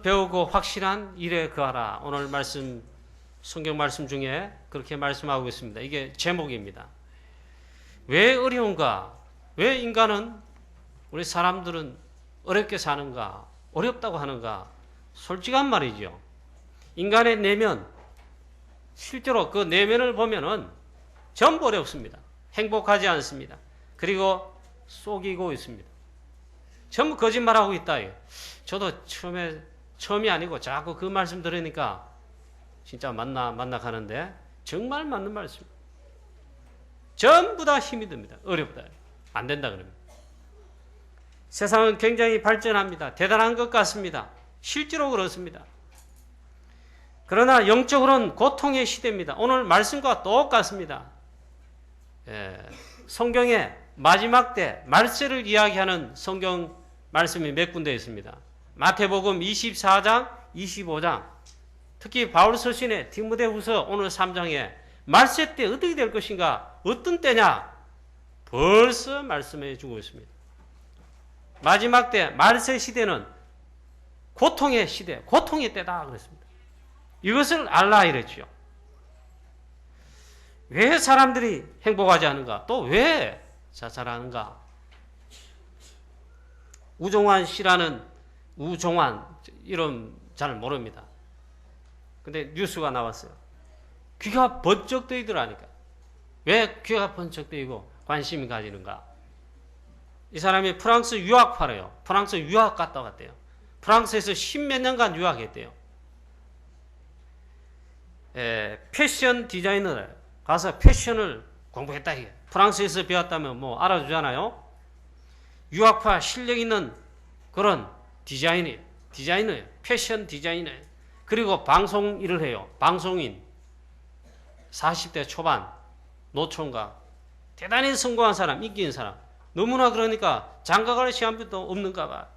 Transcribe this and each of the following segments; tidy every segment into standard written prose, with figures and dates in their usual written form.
배우고 확실한 일에 거하라. 오늘 말씀, 성경 말씀 중에 그렇게 말씀하고 있습니다. 이게 제목입니다. 왜 어려운가? 왜 인간은, 우리 사람들은 어렵게 사는가? 어렵다고 하는가? 솔직한 말이죠. 인간의 내면, 실제로 그 내면을 보면은 전부 어렵습니다. 행복하지 않습니다. 그리고 속이고 있습니다. 전부 거짓말하고 있다. 저도 처음이 아니고 자꾸 그 말씀 들으니까 진짜 맞나 가는데 정말 맞는 말씀입니다. 전부 다 힘이 듭니다. 어렵다. 안 된다 그러면. 세상은 굉장히 발전합니다. 대단한 것 같습니다. 실제로 그렇습니다. 그러나 영적으로는 고통의 시대입니다. 오늘 말씀과 똑같습니다. 성경의 마지막 때 말세를 이야기하는 성경 말씀이 몇 군데 있습니다. 마태복음 24장, 25장, 특히 바울 서신의 디모데후서 오늘 3장에 말세 때 어떻게 될 것인가, 어떤 때냐 벌써 말씀해 주고 있습니다. 마지막 때 말세 시대는 고통의 시대, 고통의 때다 그랬습니다. 이것을 알라 이랬죠. 왜 사람들이 행복하지 않은가? 또 왜 자살하는가? 우종환 씨라는, 우종환 이름 잘 모릅니다. 근데 뉴스가 나왔어요. 귀가 번쩍 뜨이더라니까. 왜 귀가 번쩍 뜨이고 관심이 가지는가? 이 사람이 프랑스 유학파래요. 프랑스 유학 갔다 왔대요. 프랑스에서 10몇 년간 유학했대요. 패션 디자이너래. 가서 패션을 공부했다 이게. 프랑스에서 배웠다면 뭐 알아주잖아요. 유학파 실력 있는 그런 디자이너예요. 패션 디자이너예요. 그리고 방송 일을 해요. 방송인. 40대 초반 노총각. 대단히 성공한 사람, 인기 있는 사람. 너무나 그러니까 장가갈 시간부터 없는가 봐.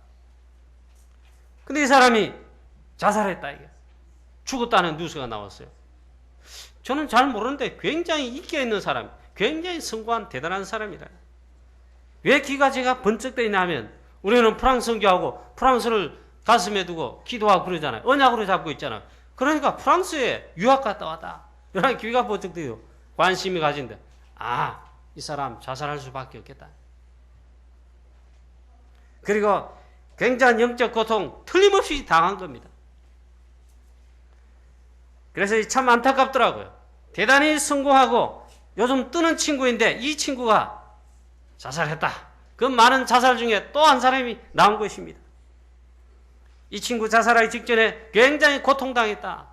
근데 이 사람이 자살했다 이게. 죽었다는 뉴스가 나왔어요. 저는 잘 모르는데 굉장히 인기가 있는 사람, 굉장히 성공한 대단한 사람이라. 왜 귀가 제가 번쩍 뜨이냐면 우리는 프랑스 선교하고 프랑스를 가슴에 두고 기도하고 그러잖아요. 언약으로 잡고 있잖아요. 그러니까 프랑스에 유학 갔다 왔다. 그러니까 귀가 번쩍 뜨요. 관심이 가진데 이 사람 자살할 수밖에 없겠다. 그리고 굉장한 영적 고통 틀림없이 당한 겁니다. 그래서 참 안타깝더라고요. 대단히 성공하고 요즘 뜨는 친구인데 이 친구가 자살했다. 그 많은 자살 중에 또 한 사람이 나온 것입니다. 이 친구 자살하기 직전에 굉장히 고통당했다.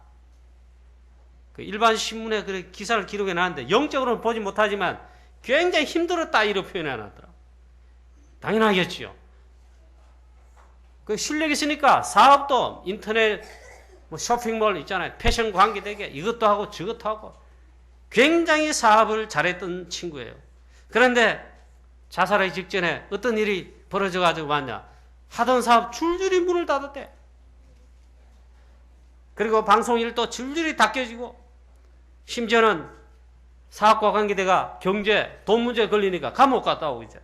그 일반 신문에 그 기사를 기록해 놨는데 영적으로는 보지 못하지만 굉장히 힘들었다 이렇게 표현해 놨더라고요. 당연하겠지요. 그 실력이 있으니까 사업도 인터넷 뭐 쇼핑몰 있잖아요. 패션 관계되게 이것도 하고 저것도 하고 굉장히 사업을 잘했던 친구예요. 그런데 자살하기 직전에 어떤 일이 벌어져 가지고 왔냐. 하던 사업 줄줄이 문을 닫았대. 그리고 방송 일도 줄줄이 닫혀지고 심지어는 사업과 관계대가 경제, 돈 문제 걸리니까 감옥 갔다 오고 이제.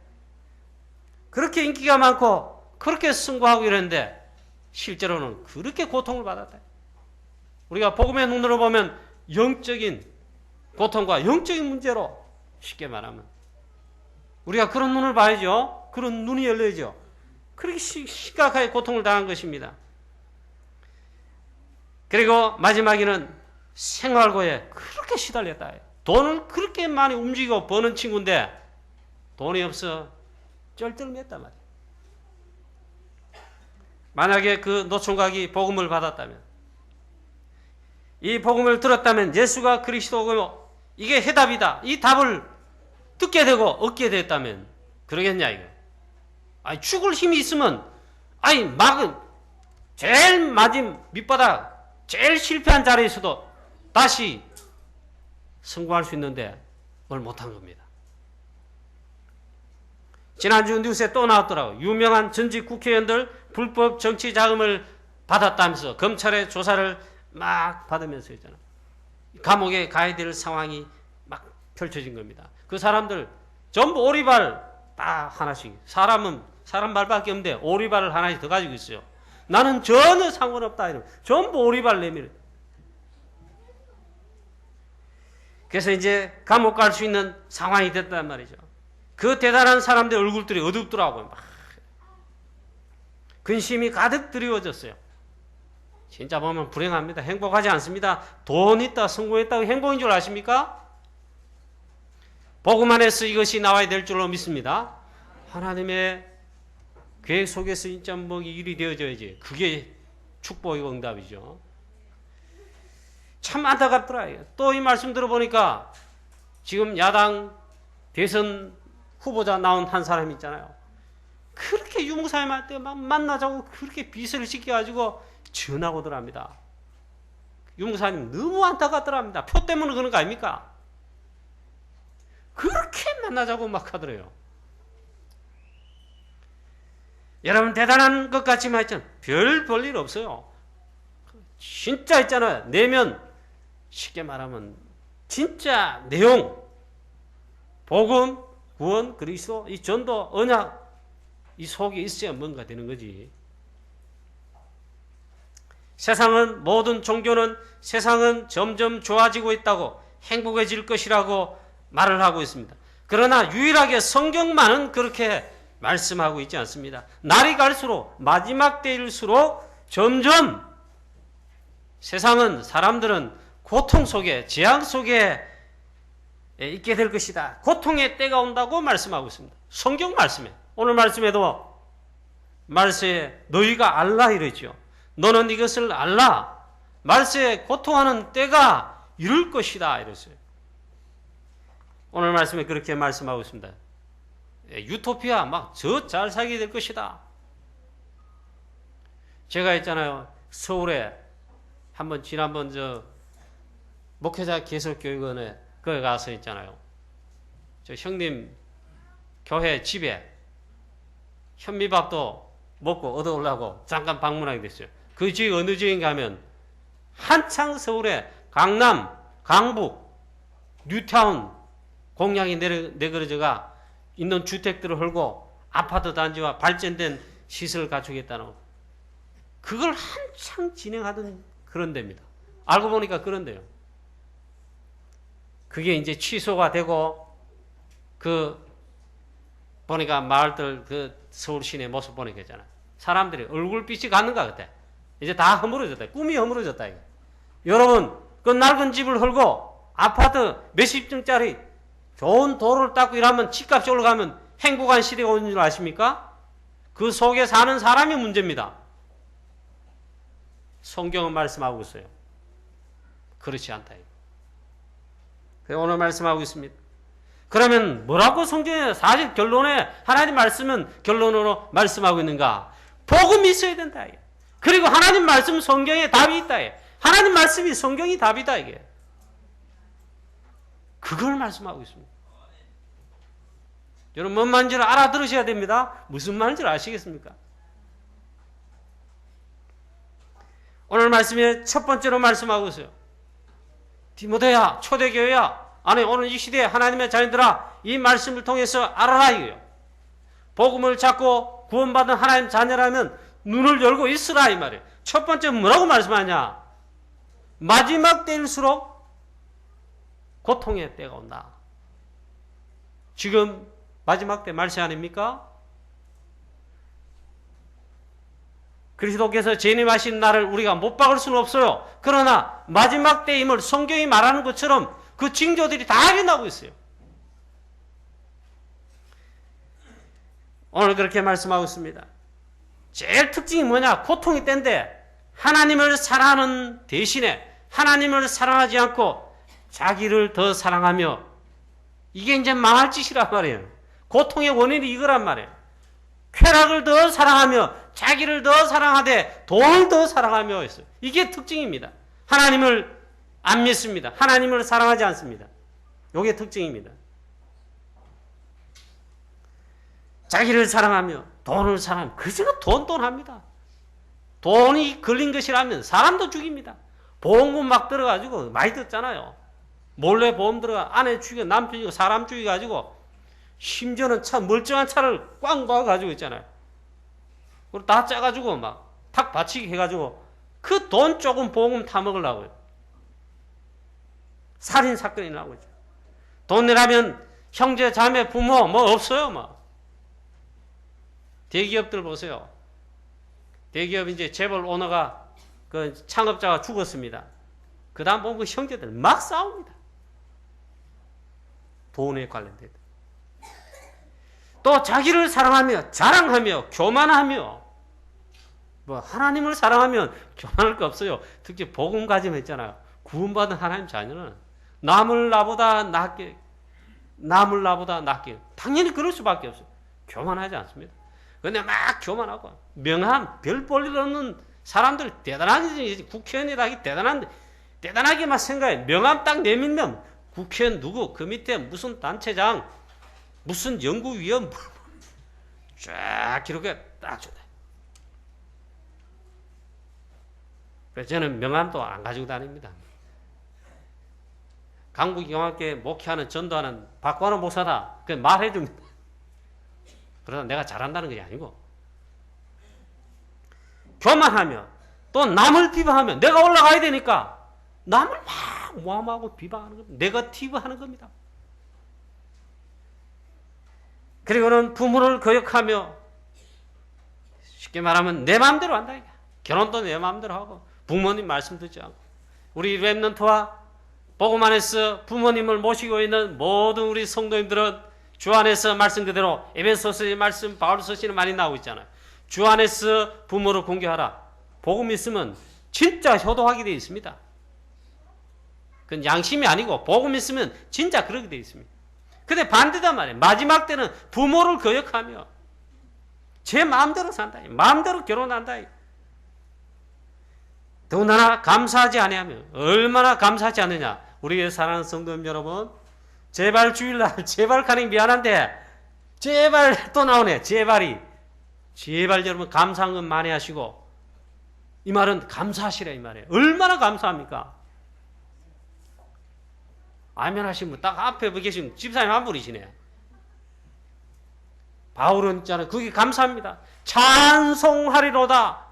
그렇게 인기가 많고 그렇게 승부하고 이랬는데 실제로는 그렇게 고통을 받았다. 우리가 복음의 눈으로 보면 영적인 고통과 영적인 문제로 쉽게 말하면 우리가 그런 눈을 봐야죠. 그런 눈이 열려야죠. 그렇게 심각하게 고통을 당한 것입니다. 그리고 마지막에는 생활고에 그렇게 시달렸다. 돈을 그렇게 많이 움직이고 버는 친구인데 돈이 없어 쩔쩔맸단 말이에요. 만약에 그 노총각이 복음을 받았다면, 이 복음을 들었다면 예수가 그리스도고 이게 해답이다. 이 답을 듣게 되고 얻게 됐다면 그러겠냐 이거. 죽을 힘이 있으면 제일 마지막 밑바닥 제일 실패한 자리에서도 다시 성공할 수 있는데 그걸 못한 겁니다. 지난주 뉴스에 또 나왔더라고요. 유명한 전직 국회의원들 불법 정치 자금을 받았다면서 검찰의 조사를 막 받으면서 있잖아요. 감옥에 가야 될 상황이 막 펼쳐진 겁니다. 그 사람들 전부 오리발 다 하나씩. 사람 말밖에 없는데 오리발을 하나씩 더 가지고 있어요. 나는 전혀 상관없다. 이러면 전부 오리발 내밀어요. 그래서 이제 감옥 갈 수 있는 상황이 됐단 말이죠. 그 대단한 사람들 얼굴들이 어둡더라고요. 막 근심이 가득 드리워졌어요. 진짜 보면 불행합니다. 행복하지 않습니다. 돈 있다, 성공했다고 행복인 줄 아십니까? 복음 안에서 이것이 나와야 될 줄로 믿습니다. 하나님의 계획 속에서 진짜 뭐 일이 되어져야지. 그게 축복이고 응답이죠. 참 안타깝더라. 또 이 말씀 들어보니까 지금 야당 대선 후보자 나온 한 사람 있잖아요. 그렇게 유목사님 할 때 막 만나자고 그렇게 비서를 시켜가지고 전화가 오더랍니다. 유목사님 너무 안타깝더랍니다. 표 때문에 그런 거 아닙니까? 그렇게 만나자고 막 하더래요. 여러분 대단한 것 같지만 있잖아요. 별 볼 없어요. 진짜 있잖아요. 내면 쉽게 말하면 진짜 내용 복음, 구원, 그리스도, 이 전도, 언약 이 속에 있어야 뭔가 되는 거지. 모든 종교는 세상은 점점 좋아지고 있다고 행복해질 것이라고 말을 하고 있습니다. 그러나 유일하게 성경만은 그렇게 말씀하고 있지 않습니다. 날이 갈수록 마지막 때일수록 점점 세상은 사람들은 고통 속에 재앙 속에 있게 될 것이다. 고통의 때가 온다고 말씀하고 있습니다. 성경 말씀에 오늘 말씀에도 말세에 너희가 알라 이러죠. 너는 이것을 알라. 말세에 고통하는 때가 이룰 것이다 이랬어요. 오늘 말씀에 그렇게 말씀하고 있습니다. 유토피아 막 저 잘 살게 될 것이다. 제가 있잖아요. 서울에 한번 지난번 목회자 개설교육원에 거기 가서 있잖아요. 저 형님 교회 집에 현미밥도 먹고 얻어오려고 잠깐 방문하게 됐어요. 그 지역 어느 지역에 가면 한창 서울에 강남, 강북, 뉴타운 공약이 내걸어져가 있는 주택들을 헐고 아파트 단지와 발전된 시설을 갖추겠다는 그걸 한창 진행하던 그런 데입니다. 알고 보니까 그런데요. 그게 이제 취소가 되고 보니까 마을들 서울 시내 모습 보니까 있잖아요. 사람들이 얼굴빛이 갔는가 그때. 이제 다 허물어졌다. 꿈이 허물어졌다 이거. 여러분 그 낡은 집을 헐고 아파트 몇십 층짜리 좋은 도로를 닦고 이러면 집값이 올라가면 행복한 시대가 오는 줄 아십니까? 그 속에 사는 사람이 문제입니다. 성경은 말씀하고 있어요. 그렇지 않다. 오늘 말씀하고 있습니다. 그러면 뭐라고 성경에 사실 결론에 하나님 말씀은 결론으로 말씀하고 있는가? 복음이 있어야 된다. 그리고 하나님 말씀 성경에 답이 있다. 하나님 말씀이 성경이 답이다. 이게. 그걸 말씀하고 있습니다. 여러분 뭔 말인지를 알아들으셔야 됩니다. 무슨 말인지를 아시겠습니까? 오늘 말씀에 첫 번째로 말씀하고 있어요. 디모데야, 초대교회야, 아니 오늘 이 시대에 하나님의 자녀들아 이 말씀을 통해서 알아라 이거예요. 복음을 잡고 구원받은 하나님 자녀라면 눈을 열고 있으라 이 말이에요. 첫 번째 뭐라고 말씀하냐? 마지막 때일수록 고통의 때가 온다. 지금 마지막 때 말세 아닙니까? 그리스도께서 재림하신 날을 우리가 못 박을 수는 없어요. 그러나 마지막 때임을 성경이 말하는 것처럼 그 징조들이 다 일어나고 있어요. 오늘 그렇게 말씀하고 있습니다. 제일 특징이 뭐냐? 고통이 때인데 하나님을 사랑하는 대신에 하나님을 사랑하지 않고 자기를 더 사랑하며 이게 이제 망할 짓이란 말이에요. 고통의 원인이 이거란 말이에요. 쾌락을 더 사랑하며 자기를 더 사랑하되 돈을 더 사랑하며 했어요. 이게 특징입니다. 하나님을 안 믿습니다. 하나님을 사랑하지 않습니다. 이게 특징입니다. 자기를 사랑하며 돈을 사랑하며 그저 돈 합니다. 돈이 걸린 것이라면 사람도 죽입니다. 보험금 막 들어가지고 많이 듣잖아요. 몰래 보험 들어가 아내 죽이고 남편 죽이고 사람 죽여가지고 심지어는 차 멀쩡한 차를 꽝 박아가지고 있잖아요. 그리고 다 짜가지고 막 탁 바치게 해가지고 그 돈 조금 보금 타먹으려고요. 살인 사건이 나오고 있죠. 돈 내라면 형제, 자매, 부모 뭐 없어요. 뭐. 대기업들 보세요. 대기업 이제 재벌 오너가 그 창업자가 죽었습니다. 그 다음 보면 그 형제들 막 싸웁니다. 돈에 관련된. 또 자기를 사랑하며 자랑하며 교만하며 뭐 하나님을 사랑하면 교만할 거 없어요. 특히 복음 가짐 했잖아요. 구원받은 하나님 자녀는 남을 나보다 낫게 당연히 그럴 수밖에 없어요. 교만하지 않습니다. 근데 막 교만하고 명함 별 볼 일 없는 사람들 대단하지. 국회의원이라기 대단하게만 생각해. 명함 딱 내밀면 국회의원 누구 그 밑에 무슨 단체장 무슨 연구위원 쫙 기록해 딱 준다. 그래서 저는 명함도 안 가지고 다닙니다. 강북영화교회 목회하는 전도하는 박관호 목사다. 그 말해줍니다. 그러다 내가 잘한다는 게 아니고 교만하며 또 남을 비방하며 내가 올라가야 되니까 남을 막 모함하고 비방하는 겁니다. 네거티브 하는 겁니다. 그리고는 부모를 거역하며 쉽게 말하면 내 마음대로 한다. 결혼도 내 마음대로 하고 부모님 말씀 듣지 않고 우리 랩런트와 복음 안에서 부모님을 모시고 있는 모든 우리 성도님들은 주 안에서 말씀 그대로 에베소서의 말씀 바울서시는 많이 나오고 있잖아요. 주 안에서 부모를 공경하라. 복음 있으면 진짜 효도하게 되어 있습니다. 그건 양심이 아니고 복음 있으면 진짜 그렇게 되어 있습니다. 근데 반대단 말이에요. 마지막 때는 부모를 거역하며 제 마음대로 산다. 마음대로 결혼한다. 더군다나 감사하지 아니하며 얼마나 감사하지 않느냐. 우리의 사랑하는 성도님 여러분, 제발 주일날 제발 가니 미안한데 제발 또 나오네. 제발 여러분 감사한 건 많이 하시고 이 말은 감사하시라 이 말이에요. 얼마나 감사합니까? 아멘 하신 분 딱 앞에 계신 집사님 한 분이시네. 바울은 있잖아요. 그게 감사합니다. 찬송하리로다.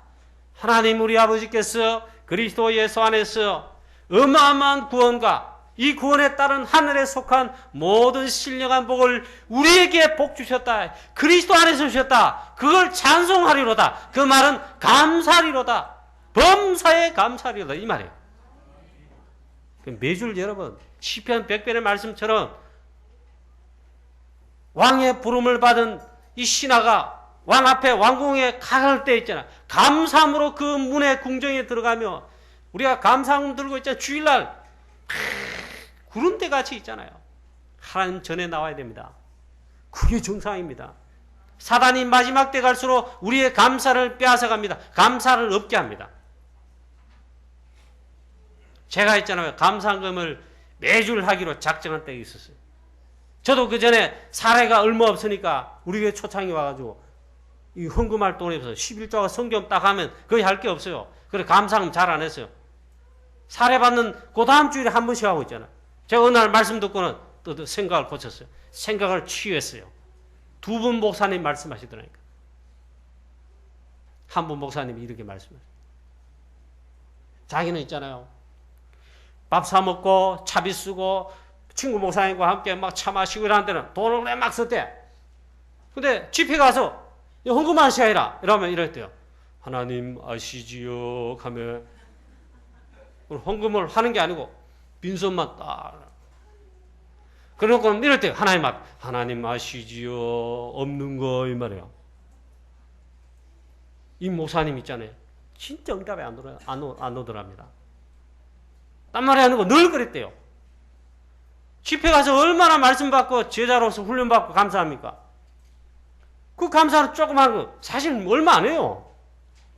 하나님 우리 아버지께서 그리스도 예수 안에서 어마어마한 구원과 이 구원에 따른 하늘에 속한 모든 신령한 복을 우리에게 복 주셨다. 그리스도 안에서 주셨다. 그걸 찬송하리로다. 그 말은 감사하리로다. 범사에 감사하리로다. 이 말이에요. 매줄 여러분 시편 100편의 말씀처럼 왕의 부름을 받은 이 신하가 왕 앞에 왕궁에 갈 때 있잖아. 감사함으로 그 문의 궁정에 들어가며 우리가 감사함 들고 있잖아. 주일날 구름대 같이 있잖아요. 하나님 전에 나와야 됩니다. 그게 정상입니다. 사단이 마지막 때 갈수록 우리의 감사를 빼앗아갑니다. 감사를 없게 합니다. 제가 있잖아요. 감사금을 매줄 하기로 작정한 때가 있었어요. 저도 그 전에 사례가 얼마 없으니까 우리 교회 초창이 와가지고 이 헌금할 돈이 없어서 11조가 성경 딱 하면 거의 할 게 없어요. 그래서 감사금 잘 안 했어요. 사례 받는 그 다음 주일에 한 번씩 하고 있잖아요. 제가 어느 날 말씀 듣고는 또 생각을 고쳤어요. 생각을 치유했어요. 두 분 목사님 말씀하시더라니까. 한 분 목사님이 이렇게 말씀하세요. 자기는 있잖아요. 밥 사 먹고 차비 쓰고 친구 목사님과 함께 막 차 마시고 이러는 데는 돈을 왜 막 썼대. 근데 집회 가서 헌금만 시작해라 이러면 이랬대요. 하나님 아시지요 하며 헌금을 하는 게 아니고 빈손만 딱 그러고 이랬대요. 하나님 아시지요 없는 거 이 말이에요. 이 목사님 있잖아요. 진짜 응답이 안 오더랍니다. 딴 말이 아니고 늘 그랬대요. 집회 가서 얼마나 말씀 받고 제자로서 훈련 받고 감사합니까? 그 감사는 조그만 거 사실 얼마 안 해요.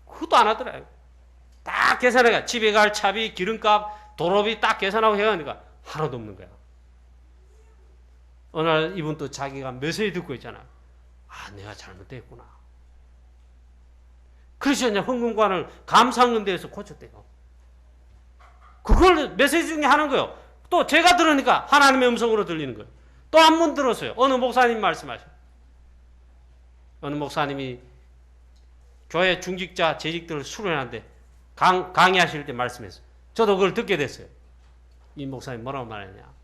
그것도 안 하더라고요. 딱 계산해가 집에 갈 차비, 기름값, 도로비 딱 계산하고 해가니까 하나도 없는 거야. 어느 날 이분 또 자기가 메시지 듣고 있잖아. 아, 내가 잘못됐구나. 그래서 이제 헌금관을 감사헌금대에서 고쳤대요. 그걸 메시지 중에 하는 거예요. 또 제가 들으니까 하나님의 음성으로 들리는 거예요. 또 한 번 들었어요. 어느 목사님 말씀하셔. 어느 목사님이 교회 중직자, 재직들을 수련하는데 강의하실 때 말씀했어요. 저도 그걸 듣게 됐어요. 이 목사님 뭐라고 말했냐.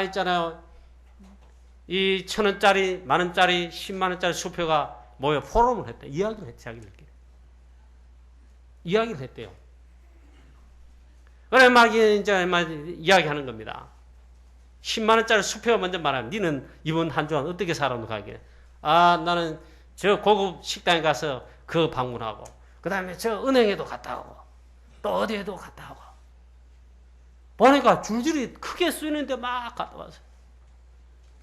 있잖아요. 이 1,000원짜리, 만원짜리, 10만원짜리 수표가 모여 포럼을 했다. 이야기를 했대, 자기들끼리. 이야기를 했대요. 그래, 막 이야기하는 겁니다. 10만원짜리 수표가 먼저 말하면, 니는 이번 한 주간 어떻게 살았노? 가게. 나는 저 고급 식당에 가서 그거 방문하고, 그 다음에 저 은행에도 갔다 오고, 또 어디에도 갔다 오고. 보니까 줄줄이 크게 쓰이는데 막 갔다 와서.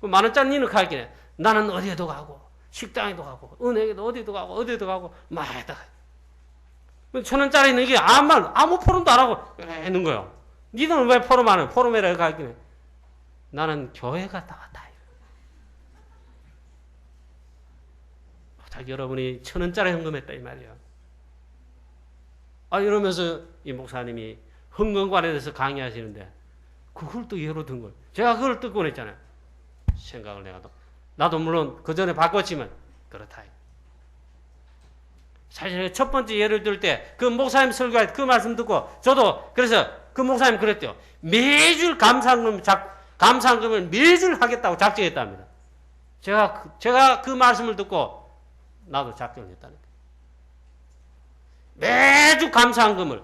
그 만원짜리 니는 가게. 나는 어디에도 가고, 식당에도 가고, 은행에도 어디도 가고, 어디도 가고, 막 했다. 1,000원짜리는 이게 아무 포럼도 안 하고 있는 거예요. 니는 왜 포럼 안 해? 포럼에라 가기는. 나는 교회 갔다 왔다. 자기 여러분이 1,000원짜리 헌금했다 이 말이야. 이러면서 이 목사님이 헌금관에 대해서 강의하시는데 그걸 또 예로 든 거예요. 제가 그걸 듣고 그랬잖아요. 생각을 나도 물론 그 전에 바꿨지만 그렇다. 사실 첫 번째 예를 들 때 그 목사님 설교할 때 그 말씀 듣고 저도 그래서 그 목사님 그랬대요. 매주 감사금을 매주 하겠다고 작정했답니다. 제가 그 말씀을 듣고 나도 작정을 했다는 거예요. 매주 감사금을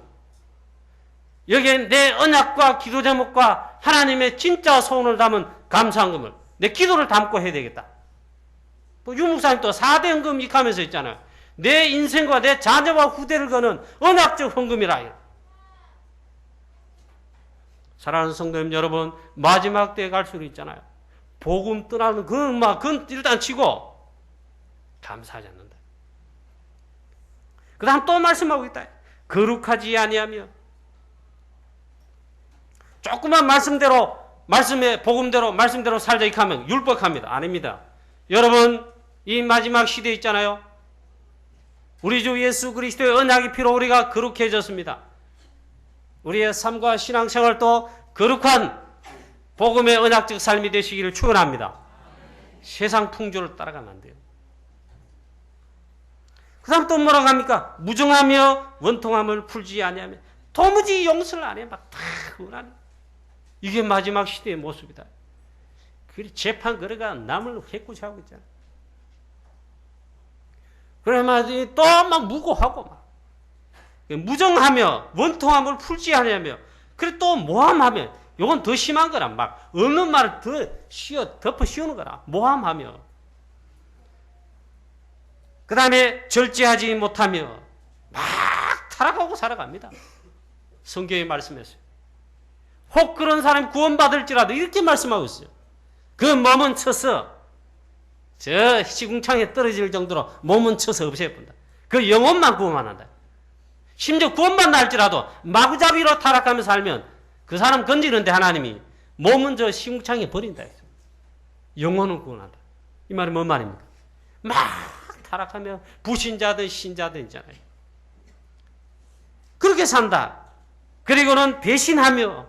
여기에 내 언약과 기도 제목과 하나님의 진짜 소원을 담은 감사금을 내 기도를 담고 해야 되겠다. 또 유 목사님 또 4대 헌금 익하면서 있잖아요. 내 인생과 내 자녀와 후대를 거는 언약적 헌금이라. 사랑하는 성도님 여러분, 마지막 때에 갈수록 있잖아요. 복음 떠나는 그건 일단 치고 감사하지 않는다. 그 다음 또 말씀하고 있다. 거룩하지 아니하며 조그만 복음대로 말씀대로 살자 이렇게 하면 율법합니다. 아닙니다. 여러분 이 마지막 시대에 있잖아요. 우리 주 예수 그리스도의 언약의 피로 우리가 거룩해졌습니다. 우리의 삶과 신앙생활도 거룩한 복음의 언약적 삶이 되시기를 축원합니다. 세상 풍조를 따라가면 안 돼요. 그 다음 또 뭐라고 합니까? 무정하며 원통함을 풀지 아니하며 도무지 용서를 안 해. 막 다 원하는. 이게 마지막 시대의 모습이다. 재판 거래가 남을 해코지하고 있잖아. 그래야만 또 막 무고하고 막 무정하며 원통함을 풀지 아니하며 그래 또 모함하며 요건 더 심한 거라 막 없는 말을 덮어 씌우는 거라 모함하며 그 다음에 절제하지 못하며 막 타락하고 살아갑니다. 성경에 말씀했어요. 혹 그런 사람이 구원받을지라도 이렇게 말씀하고 있어요. 그 몸은 쳐서 저 시궁창에 떨어질 정도로 몸은 쳐서 없애본다. 그 영혼만 구원만 한다. 심지어 구원만 날지라도 마구잡이로 타락하며 살면 그 사람 건지는데 하나님이 몸은 저 시궁창에 버린다. 영혼은 구원한다. 이 말이 뭔 말입니까? 막 타락하며 불신자든 신자든 있잖아요. 그렇게 산다. 그리고는 배신하며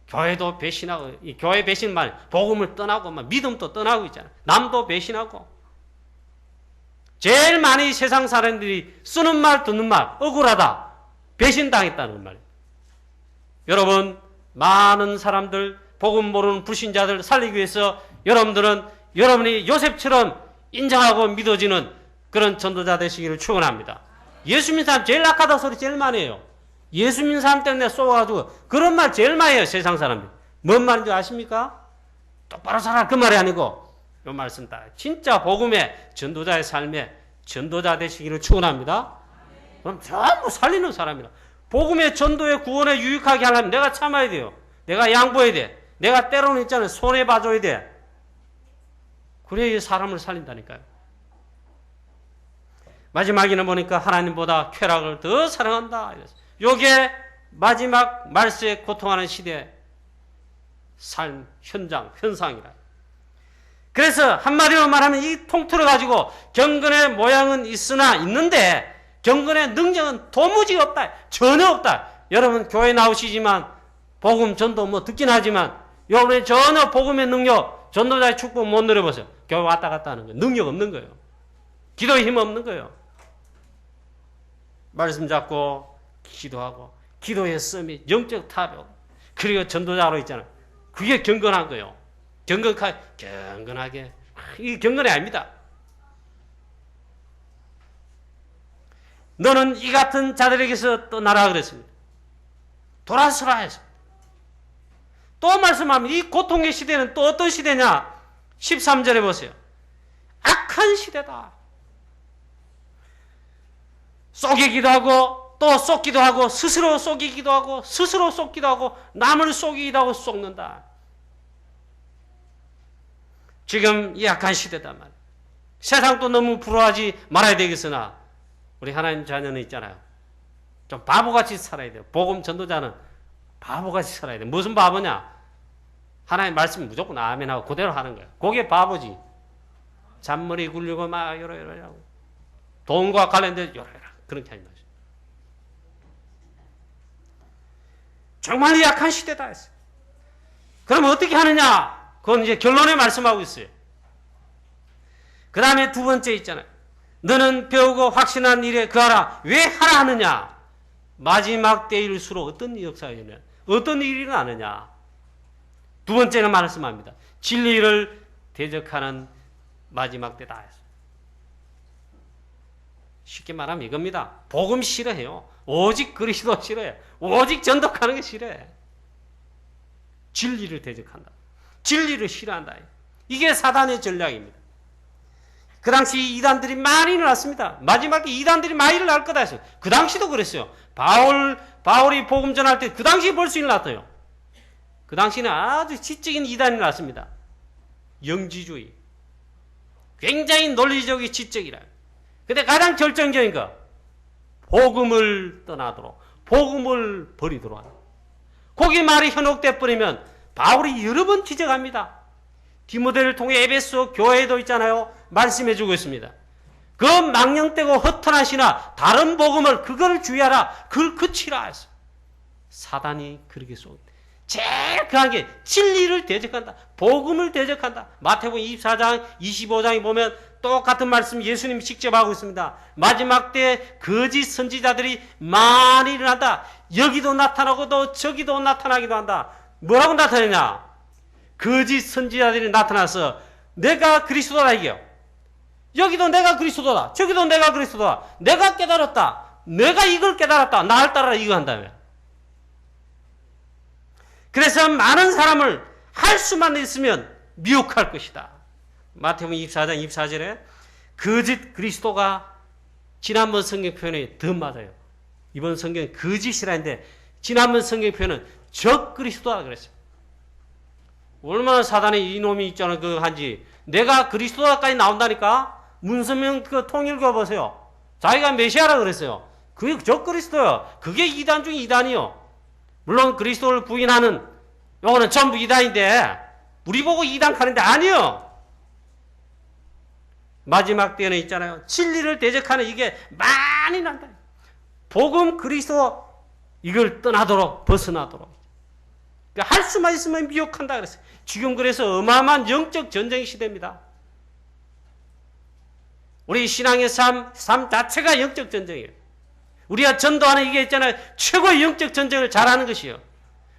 교회도 배신하고, 이 교회 배신만, 복음을 떠나고, 막 믿음도 떠나고 있잖아. 남도 배신하고. 제일 많이 세상 사람들이 쓰는 말, 듣는 말, 억울하다. 배신당했다는 말이에요. 여러분, 많은 사람들, 복음 모르는 불신자들 살리기 위해서 여러분이 요셉처럼 인정하고 믿어지는 그런 전도자 되시기를 축원합니다. 예수 믿는 사람 제일 악하다 소리 제일 많이 해요. 예수 믿는 사람 때문에 쏘아가지고 그런 말 제일 많이 해요. 세상 사람들. 뭔 말인지 아십니까? 똑바로 살아 그 말이 아니고 이 말씀 다 진짜 복음의 전도자의 삶에 전도자 되시기를 축원합니다. 그럼 전부 살리는 사람이라. 복음의 전도의 구원에 유익하게 하려면 내가 참아야 돼요. 내가 양보해야 돼. 내가 때로는 있잖아요. 손해봐줘야 돼. 그래야 사람을 살린다니까요. 마지막에는 보니까 하나님보다 쾌락을 더 사랑한다. 요게 마지막 말세에 고통하는 시대의 삶, 현상이라. 그래서 한마디로 말하면 이 통틀어 가지고 경건의 모양은 있는데 경건의 능력은 도무지 없다. 전혀 없다. 여러분 교회 나오시지만 복음 전도 듣긴 하지만 여러분이 전혀 복음의 능력, 전도자의 축복 못 누려보세요. 교회 왔다 갔다 하는 거예요. 능력 없는 거예요. 기도에 힘 없는 거예요. 말씀 잡고 기도하고 기도의 씀이 영적 타협. 그리고 전도자로 있잖아요. 그게 경건한 거예요. 경건하게. 이게 경건이 아닙니다. 너는 이 같은 자들에게서 떠나라 그랬습니다. 돌아서라 해서. 또 말씀합니다. 이 고통의 시대는 또 어떤 시대냐? 13절에 보세요. 악한 시대다. 쏘기기도 하고 또 쏟기도 하고 스스로 쏘기기도 하고 스스로 쏟기도 하고 남을 쏘기기도 하고 쏟는다. 지금 이 악한 시대단 말이에요. 세상도 너무 부러워하지 말아야 되겠으나 우리 하나님 자녀는 있잖아요. 좀 바보같이 살아야 돼요. 복음 전도자는 바보같이 살아야 돼요. 무슨 바보냐? 하나님 말씀 무조건 아멘하고 그대로 하는 거예요. 그게 바보지. 잔머리 굴리고 막 이러이러하고 돈과 관련된 이러이러 그렇게 하지 마세요. 정말 이 약한 시대다 했어요. 그러면 어떻게 하느냐? 그건 이제 결론에 말씀하고 있어요. 그 다음에 두 번째 있잖아요. 너는 배우고 확신한 일에 그하라. 왜 하라 하느냐? 마지막 때일수록 어떤 역사가 일어나냐? 어떤 일이 일어나느냐? 두 번째는 말씀합니다. 진리를 대적하는 마지막 때다 했어요. 쉽게 말하면 이겁니다. 복음 싫어해요. 오직 그리스도 싫어해요. 오직 전도하는 게 싫어해. 진리를 대적한다. 진리를 싫어한다. 이게 사단의 전략입니다. 그 당시 이단들이 많이 일어났습니다. 마지막에 이단들이 많이 일어날 거다 했어요. 그 당시도 그랬어요. 바울이 복음 전할 때 그 당시에 벌써 일어났어요. 그 당시는 아주 지적인 이단이 났습니다. 영지주의. 굉장히 논리적이 지적이라. 근데 가장 결정적인 거 복음을 떠나도록 복음을 버리도록 하는. 거기 말이 현혹돼 버리면 바울이 여러 번 지적합니다. 디모데를 통해 에베소 교회에도 있잖아요. 말씀해 주고 있습니다. 그 망령되고 허탄하시나 다른 복음을 그걸 주의하라. 그걸 그치라 했어. 사단이 그렇게 쏘는데 제일 강한 게 진리를 대적한다. 복음을 대적한다. 마태복음 24장 25장에 보면 똑같은 말씀 예수님이 직접 하고 있습니다. 마지막 때 거짓 선지자들이 많이 일어난다. 여기도 나타나고 또 저기도 나타나기도 한다. 뭐라고 나타내냐? 거짓 선지자들이 나타나서 내가 그리스도다 이게요. 여기도 내가 그리스도다. 저기도 내가 그리스도다. 내가 깨달았다. 내가 이걸 깨달았다. 나를 따라 이거 한다며. 그래서 많은 사람을 할 수만 있으면 미혹할 것이다. 마태복음 24장 24절에 거짓 그리스도가 지난번 성경 표현이 더 맞아요. 이번 성경은 거짓이라 했는데 지난번 성경 표현은 적 그리스도라 그랬어요. 얼마나 사단이 이놈이 있잖아 그 한지 내가 그리스도다까지 나온다니까. 문서명 그 통일교 보세요. 자기가 메시아라 그랬어요. 그게 적 그리스도요. 그게 이단 중에 이단이요. 물론 그리스도를 부인하는 요거는 전부 이단인데 우리 보고 이단 가는데 아니요. 마지막 때는 있잖아요. 진리를 대적하는 이게 많이 난다. 복음 그리스도 이걸 떠나도록 벗어나도록. 그러니까 할 수만 있으면 미혹한다 그랬어요. 지금 그래서 어마어마한 영적 전쟁 시대입니다. 우리 신앙의 삶 자체가 영적 전쟁이에요. 우리가 전도하는 이게 있잖아요. 최고의 영적 전쟁을 잘하는 것이요.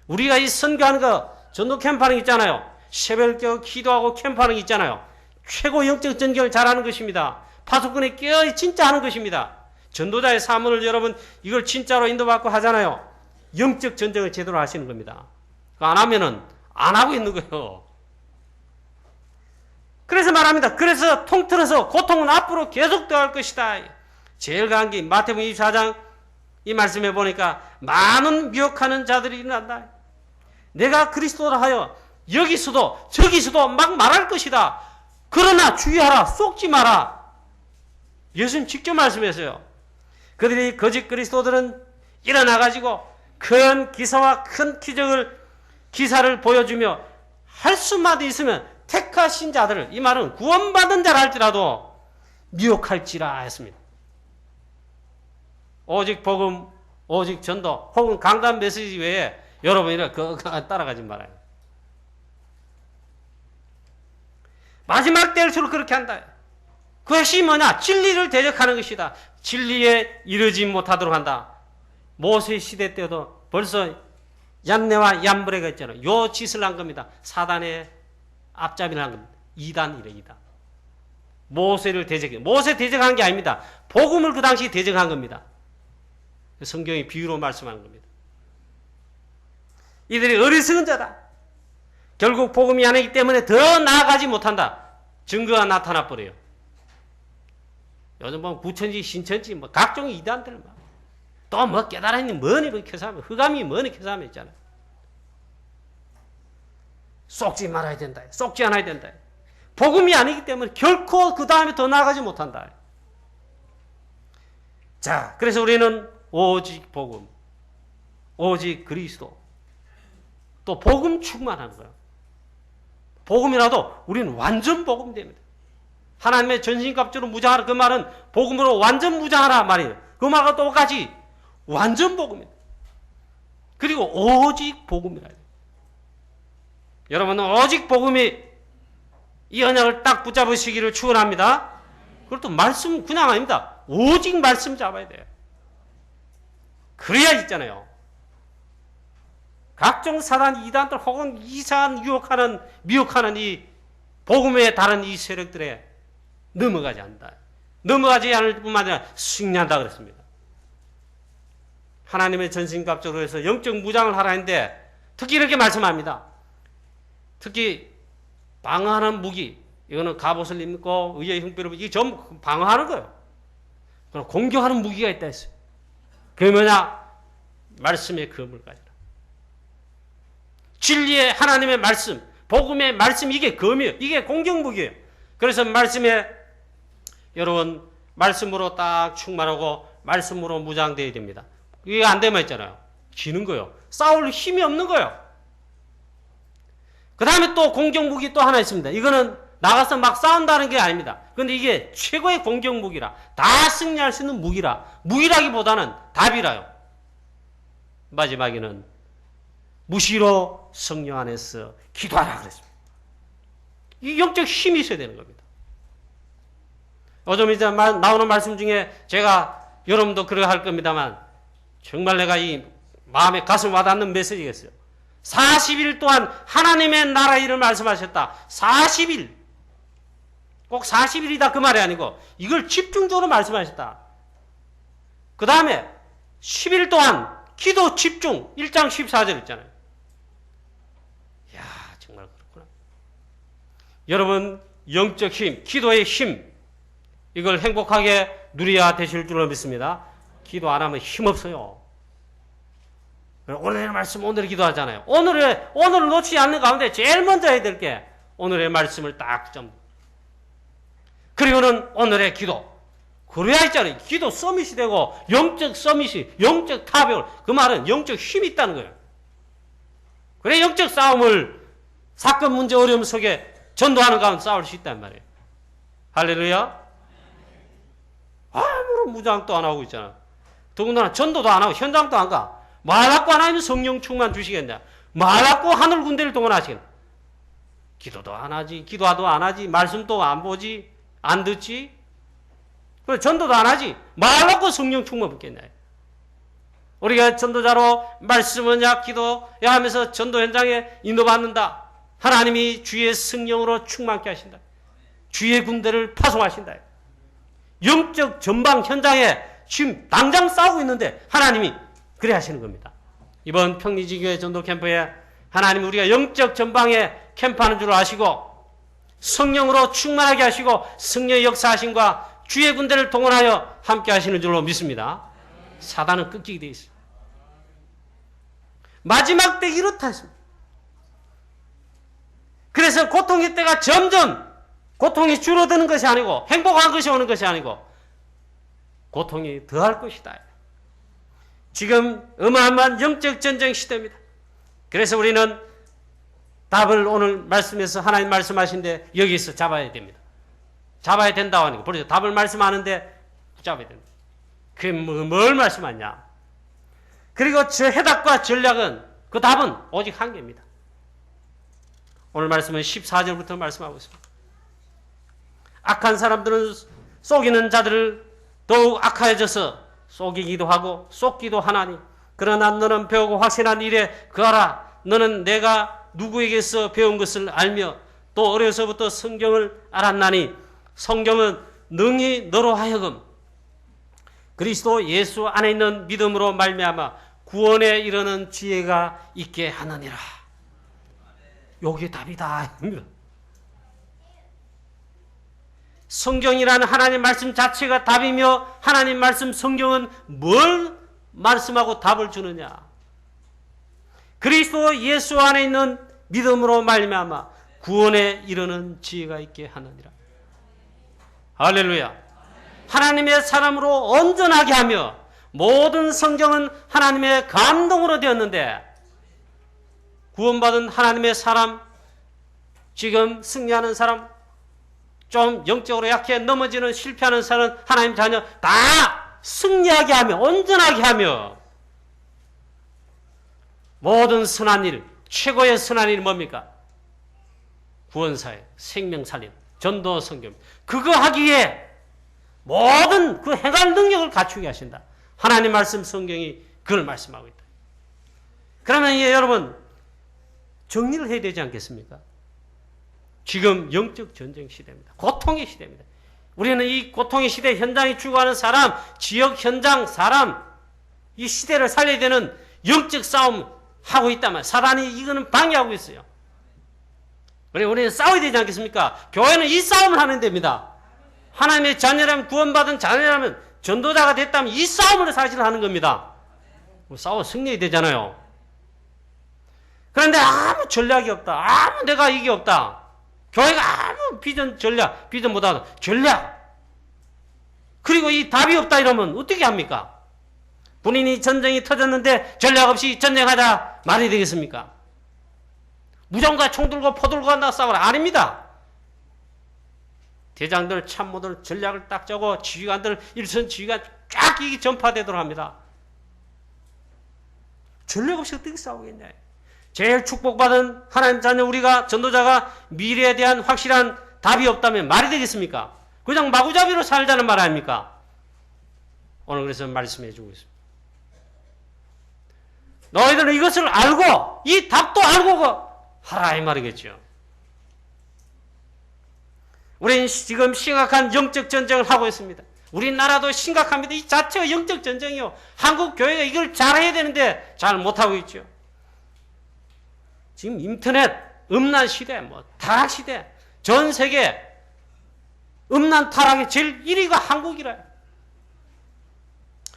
우리가 이 선교하는 거, 전도 캠프하는 거 있잖아요. 새벽 기도하고 캠프하는 거 있잖아요. 최고 영적 전쟁을 잘하는 것입니다. 파수꾼에 깨어 진짜 하는 것입니다. 전도자의 사문을 여러분 이걸 진짜로 인도받고 하잖아요. 영적 전쟁을 제대로 하시는 겁니다. 안 하면은 안 하고 있는 거예요. 그래서 말합니다. 그래서 통틀어서 고통은 앞으로 계속 더할 것이다. 제일 강한 게 마태복음 24장 이 말씀해 보니까 많은 미혹하는 자들이 일어난다. 내가 그리스도라 하여 여기서도 저기서도 막 말할 것이다. 그러나 주의하라. 속지 마라. 예수님 직접 말씀했어요. 그들이 거짓 그리스도들은 일어나가지고 큰 기사와 큰 기사를 보여주며 할 수만 있으면 택하신 자들을, 이 말은 구원받은 자라 할지라도 미혹할지라 했습니다. 오직 복음, 오직 전도, 혹은 강단 메시지 외에 여러분이 따라가지 말아요. 마지막 때일수록 그렇게 한다. 그 핵심이 뭐냐? 진리를 대적하는 것이다. 진리에 이르지 못하도록 한다. 모세 시대 때도 벌써 얀네와 얀브레가 있잖아요. 요 짓을 한 겁니다. 사단의 앞잡이를 한 겁니다. 이단이래, 이단. 모세를 대적해. 모세 대적한 게 아닙니다. 복음을 그 당시 대적한 겁니다. 성경이 비유로 말씀하는 겁니다. 이들이 어리석은 자다. 결국 복음이 아니기 때문에 더 나아가지 못한다. 증거가 나타나 버려요. 요즘 보면 구천지, 신천지, 뭐 각종 이단들 막. 또 뭐 깨달았니? 뭐니? 켜사하면 흑암이 뭐니? 켜사하면 있잖아요. 쏙지 말아야 된다. 쏙지 않아야 된다. 복음이 아니기 때문에 결코 그 다음에 더 나아가지 못한다. 자, 그래서 우리는 오직 복음, 오직 그리스도, 또 복음 충만하는 거예요. 복음이라도 우리는 완전 복음 됩니다. 하나님의 전신갑주로 무장하라. 그 말은 복음으로 완전 무장하라 말이에요. 그 말과 똑같이 완전 복음입니다. 그리고 오직 복음이라 해요. 여러분은 오직 복음이 이 언약을 딱 붙잡으시기를 축원합니다. 그것도 말씀 그냥 아닙니다. 오직 말씀 잡아야 돼요. 그래야 있잖아요. 각종 사단 이단들 혹은 이상한 유혹하는 미혹하는 이 복음에 다른 이 세력들에 넘어가지 않는다. 넘어가지 않을 뿐만 아니라 승리한다 그랬습니다. 하나님의 전신갑주로 해서 영적 무장을 하라 했는데 특히 이렇게 말씀합니다. 특히 방어하는 무기, 이거는 갑옷을 입고 의의 형편을 이게 전부 방어하는 거예요. 그럼 공격하는 무기가 있다 했어요. 그게 뭐냐? 말씀의 검을 가지라. 진리의 하나님의 말씀, 복음의 말씀, 이게 검이에요. 이게 공격 무기예요. 그래서 말씀에 여러분 말씀으로 딱 충만하고 말씀으로 무장되어야 됩니다. 이게 안 되면 있잖아요. 지는 거예요. 싸울 힘이 없는 거예요. 그 다음에 또 공격 무기 또 하나 있습니다. 이거는 나가서 막 싸운다는 게 아닙니다. 그런데 이게 최고의 공격 무기라. 다 승리할 수 있는 무기라. 무기라기보다는 답이라요. 마지막에는 무시로 성령 안에서 기도하라 그랬습니다. 이 영적 힘이 있어야 되는 겁니다. 요즘 이제 나오는 말씀 중에 제가 여러분도 그러게 할 겁니다만 정말 내가 이 마음에 가슴 와닿는 메시지겠어요. 40일 동안 하나님의 나라 일을 말씀하셨다. 40일. 꼭 40일이다 그 말이 아니고 이걸 집중적으로 말씀하셨다. 그 다음에 10일 동안 기도 집중 1장 14절 있잖아요. 이야 정말 그렇구나. 여러분 영적 힘, 기도의 힘 이걸 행복하게 누려야 되실 줄로 믿습니다. 기도 안 하면 힘없어요. 오늘의 말씀 오늘 기도하잖아요. 오늘을 놓치지 않는 가운데 제일 먼저 해야 될 게 오늘의 말씀을 딱 좀 그리고는 오늘의 기도. 그래야 있잖아요. 기도 서밋이 되고 영적 서밋이 영적 타벽 그 말은 영적 힘이 있다는 거예요. 그래 영적 싸움을 사건 문제 어려움 속에 전도하는 가운데 싸울 수 있단 말이에요. 할렐루야. 아무런 무장도 안 하고 있잖아. 더군다나 전도도 안 하고 현장도 안 가. 말하고 하나님은 성령 충만 주시겠냐. 말하고 하늘 군대를 동원하시겠냐. 기도도 안 하지. 기도도 안 하지. 말씀도 안 보지. 안 듣지. 전도도 안 하지. 말하고 성령 충만 받겠냐. 우리가 전도자로 말씀은야 기도야 하면서 전도 현장에 인도받는다. 하나님이 주의 성령으로 충만케 하신다. 주의 군대를 파송하신다. 영적 전방 현장에 지금 당장 싸우고 있는데 하나님이 그래 하시는 겁니다. 이번 평리지교회 전도 캠프에 하나님 우리가 영적 전방에 캠프하는 줄 아시고 성령으로 충만하게 하시고 성령의 역사하심과 주의 군대를 동원하여 함께 하시는 줄로 믿습니다. 사단은 끊기게 되어 있습니다. 마지막 때 이렇다 했습니다. 그래서 고통의 때가 점점 고통이 줄어드는 것이 아니고 행복한 것이 오는 것이 아니고 고통이 더할 것이다. 지금 어마어마한 영적 전쟁 시대입니다. 그래서 우리는 답을 오늘 말씀에서 하나님 말씀하신데 여기서 잡아야 됩니다. 잡아야 된다고 하니까 벌써 답을 말씀하는데 붙잡아야 됩니다. 그게 뭘 말씀하냐. 그리고 저 해답과 전략은 그 답은 오직 한 개입니다. 오늘 말씀은 14절부터 말씀하고 있습니다. 악한 사람들은 속이는 자들을 더욱 악하여져서 속이기도 하고 속기도 하나니 그러나 너는 배우고 확신한 일에 그하라. 너는 내가 누구에게서 배운 것을 알며 또 어려서부터 성경을 알았나니 성경은 능히 너로 하여금 그리스도 예수 안에 있는 믿음으로 말미암아 구원에 이르는 지혜가 있게 하느니라. 요게 답이다. 성경이라는 하나님 말씀 자체가 답이며 하나님 말씀 성경은 뭘 말씀하고 답을 주느냐. 그리스도 예수 안에 있는 믿음으로 말미암아 구원에 이르는 지혜가 있게 하느니라. 할렐루야. 하나님의 사람으로 온전하게 하며 모든 성경은 하나님의 감동으로 되었는데 구원받은 하나님의 사람, 지금 승리하는 사람, 좀 영적으로 약해 넘어지는 실패하는 사람, 하나님 자녀 다 승리하게 하며 온전하게 하며 모든 선한 일, 최고의 선한 일이 뭡니까? 구원사회, 생명 살림, 전도 성경. 그거 하기에 모든 그 행할 능력을 갖추게 하신다. 하나님 말씀 성경이 그걸 말씀하고 있다. 그러면 이제 여러분 정리를 해야 되지 않겠습니까? 지금 영적 전쟁 시대입니다. 고통의 시대입니다. 우리는 이 고통의 시대 현장에 죽어가는 사람, 지역 현장 사람, 이 시대를 살려야 되는 영적 싸움 하고 있다면 사단이 이거는 방해하고 있어요. 우리는 싸워야 되지 않겠습니까? 교회는 이 싸움을 하는 데입니다. 하나님의 자녀라면 구원받은 자녀라면 전도자가 됐다면 이 싸움을 사실 하는 겁니다. 싸워 승리해야 되잖아요. 그런데 아무 전략이 없다. 아무 내가 이게 없다. 교회가 아무 비전 전략, 비전보다 전략. 그리고 이 답이 없다 이러면 어떻게 합니까? 본인이 전쟁이 터졌는데 전략 없이 전쟁하자 말이 되겠습니까? 무장과 총 들고 포 들고 한다 싸워라. 아닙니다. 대장들, 참모들 전략을 딱 짜고 지휘관들, 일선 지휘관 쫙 이게 전파되도록 합니다. 전략 없이 어떻게 싸우겠냐. 제일 축복받은 하나님 자녀 우리가 전도자가 미래에 대한 확실한 답이 없다면 말이 되겠습니까? 그냥 마구잡이로 살자는 말 아닙니까? 오늘 그래서 말씀해 주고 있습니다. 너희들은 이것을 알고 이 답도 알고 하라 이 말이겠죠. 우리는 지금 심각한 영적 전쟁을 하고 있습니다. 우리나라도 심각합니다. 이 자체가 영적 전쟁이요. 한국 교회가 이걸 잘해야 되는데 잘 못하고 있죠. 지금 인터넷, 음란 시대, 타락 시대, 전 세계 음란 타락의 제일 1위가 한국이라요.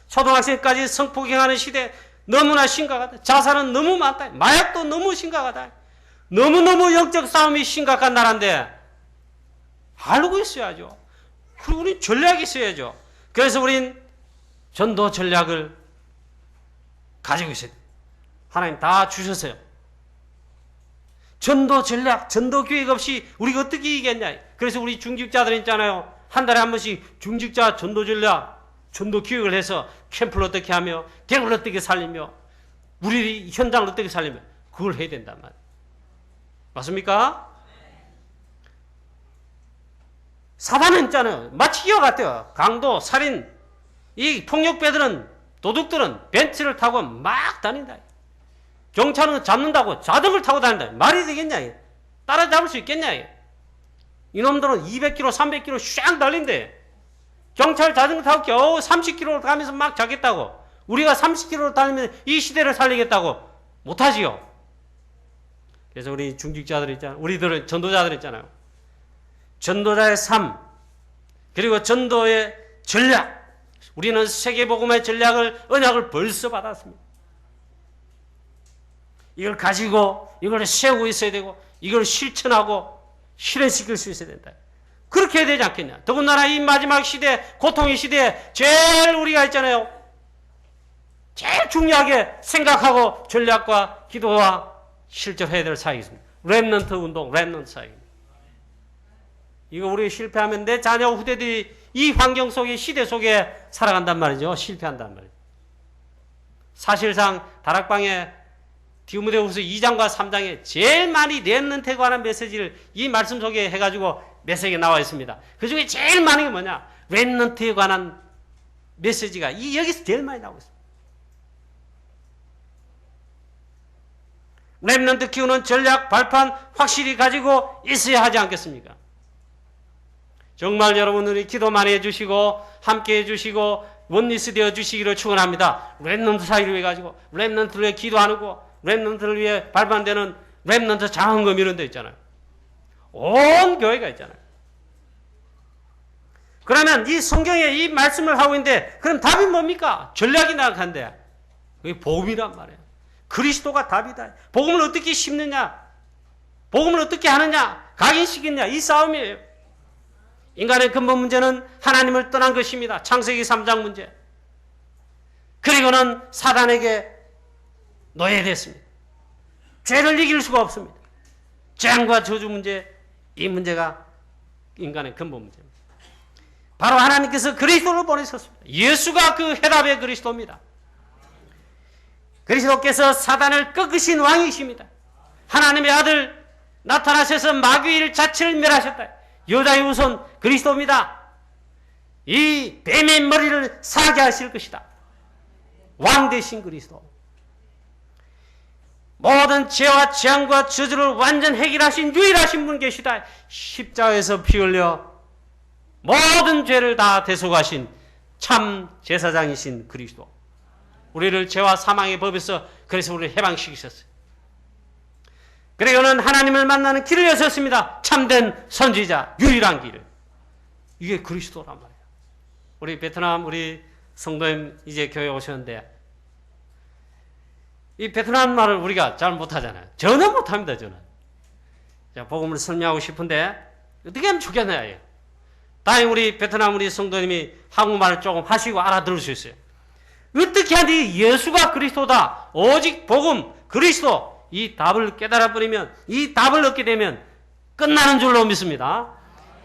초등학생까지 성폭행하는 시대 너무나 심각하다. 자살은 너무 많다. 마약도 너무 심각하다. 너무너무 영적 싸움이 심각한 나라인데 알고 있어야죠. 그리고 우린 전략이 있어야죠. 그래서 우린 전도 전략을 가지고 있어요. 하나님 다 주셨어요. 전도 전략, 전도 계획 없이 우리가 어떻게 이기겠냐. 그래서 우리 중직자들 있잖아요. 한 달에 한 번씩 중직자 전도 전략, 전도 기획을 해서 캠프를 어떻게 하며 갱을 어떻게 살리며 우리 현장을 어떻게 살리며 그걸 해야 된단 말이에요. 맞습니까? 사단은 있잖아요. 마치 이와 같아요. 강도, 살인, 이 폭력배들은, 도둑들은 벤츠를 타고 막 다닌다. 경찰은 잡는다고 자전거를 타고 다닌다. 말이 되겠냐? 따라잡을 수 있겠냐? 이놈들은 200km, 300km 샥 달린대. 경찰 자전거 타고 겨우 30km로 가면서 막 자겠다고. 우리가 30km로 다니면 이 시대를 살리겠다고 못하지요. 그래서 우리 중직자들 있잖아요. 우리들은 전도자들 있잖아요. 전도자의 삶, 그리고 전도의 전략. 우리는 세계복음의 전략을, 언약을 벌써 받았습니다. 이걸 가지고, 이걸 세우고 있어야 되고, 이걸 실천하고, 실현시킬 수 있어야 된다. 그렇게 해야 되지 않겠냐. 더군다나 이 마지막 시대, 고통의 시대에 제일 우리가 있잖아요. 제일 중요하게 생각하고 전략과 기도와 실천해야 될 사역입니다. 렘넌트 운동, 렘넌트 사역입니다. 이거 우리 실패하면 내 자녀 후대들이 이 환경 속에, 시대 속에 살아간단 말이죠. 실패한단 말이죠. 사실상 다락방에 디모데후서 2장과 3장에 제일 많이 렘넌트에 관한 메시지를 이 말씀 속에 해가지고 메시지가 나와 있습니다. 그 중에 제일 많은 게 뭐냐? 렘넌트에 관한 메시지가 여기서 제일 많이 나오고 있습니다. 렘넌트 키우는 전략, 발판 확실히 가지고 있어야 하지 않겠습니까? 정말 여러분들이 기도 많이 해주시고 함께 해주시고 원리스 되어 주시기를 축원합니다. 렘넌트 사이를 위해 가지고 렘넌트를 위해 기도하고 렘넌트를 위해 발판되는 렘넌트 장흥금 이런 데 있잖아요. 온 교회가 있잖아요. 그러면 이 성경에 이 말씀을 하고 있는데 그럼 답이 뭡니까? 전략이 나간데 그게 복음이란 말이에요. 그리스도가 답이다. 복음을 어떻게 심느냐? 복음을 어떻게 하느냐? 각인시키느냐? 이 싸움이에요. 인간의 근본 문제는 하나님을 떠난 것입니다. 창세기 3장 문제. 그리고는 사단에게 노예됐습니다. 죄를 이길 수가 없습니다. 재앙과 저주 문제, 이 문제가 인간의 근본 문제입니다. 바로 하나님께서 그리스도를 보내셨습니다. 예수가 그 해답의 그리스도입니다. 그리스도께서 사단을 꺾으신 왕이십니다. 하나님의 아들 나타나셔서 마귀일 자체를 멸하셨다. 여자의 우선 그리스도입니다. 이 뱀의 머리를 사게 하실 것이다. 왕 되신 그리스도. 모든 죄와 재앙과 저주를 완전 해결하신 유일하신 분 계시다. 십자가에서 피 흘려 모든 죄를 다 대속하신 참 제사장이신 그리스도. 우리를 죄와 사망의 법에서 그래서 우리를 해방시키셨어요. 그리고는 하나님을 만나는 길을 여셨습니다. 참된 선지자, 유일한 길을. 이게 그리스도란 말이에요. 우리 베트남 우리 성도님 이제 교회 오셨는데 이 베트남 말을 우리가 잘 못하잖아요. 전혀 못합니다. 저는. 자, 복음을 설명하고 싶은데 어떻게 하면 좋겠나요? 다행히 우리 베트남 우리 성도님이 한국말을 조금 하시고 알아들을 수 있어요. 어떻게 하니 예수가 그리스도다. 오직 복음, 그리스도. 이 답을 깨달아 버리면, 이 답을 얻게 되면 끝나는 줄로 믿습니다.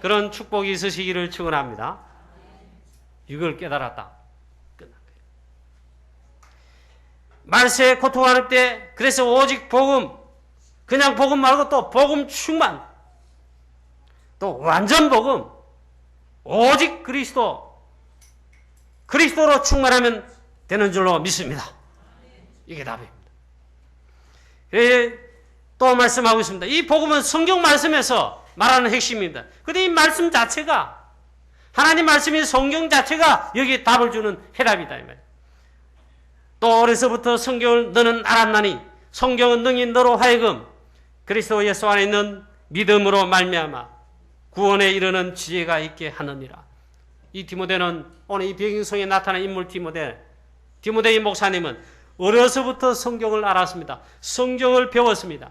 그런 축복이 있으시기를 축원합니다. 이걸 깨달았다. 끝난 거예요. 말세에 고통할 때 그래서 오직 복음, 그냥 복음 말고 또 복음 충만, 또 완전 복음, 오직 그리스도, 그리스도로 충만하면 되는 줄로 믿습니다. 이게 답입니다. 또 말씀하고 있습니다. 이 복음은 성경 말씀에서 말하는 핵심입니다. 그런데 이 말씀 자체가 하나님 말씀인 성경 자체가 여기에 답을 주는 해답이다. 이 말이에요. 또 어려서부터 성경을 너는 알았나니 성경은 능히 너로 하여금 그리스도 예수 안에 있는 믿음으로 말미암아 구원에 이르는 지혜가 있게 하느니라. 이 디모데는 오늘 이 배경성에 나타난 인물 디모데의 목사님은 어려서부터 성경을 알았습니다. 성경을 배웠습니다.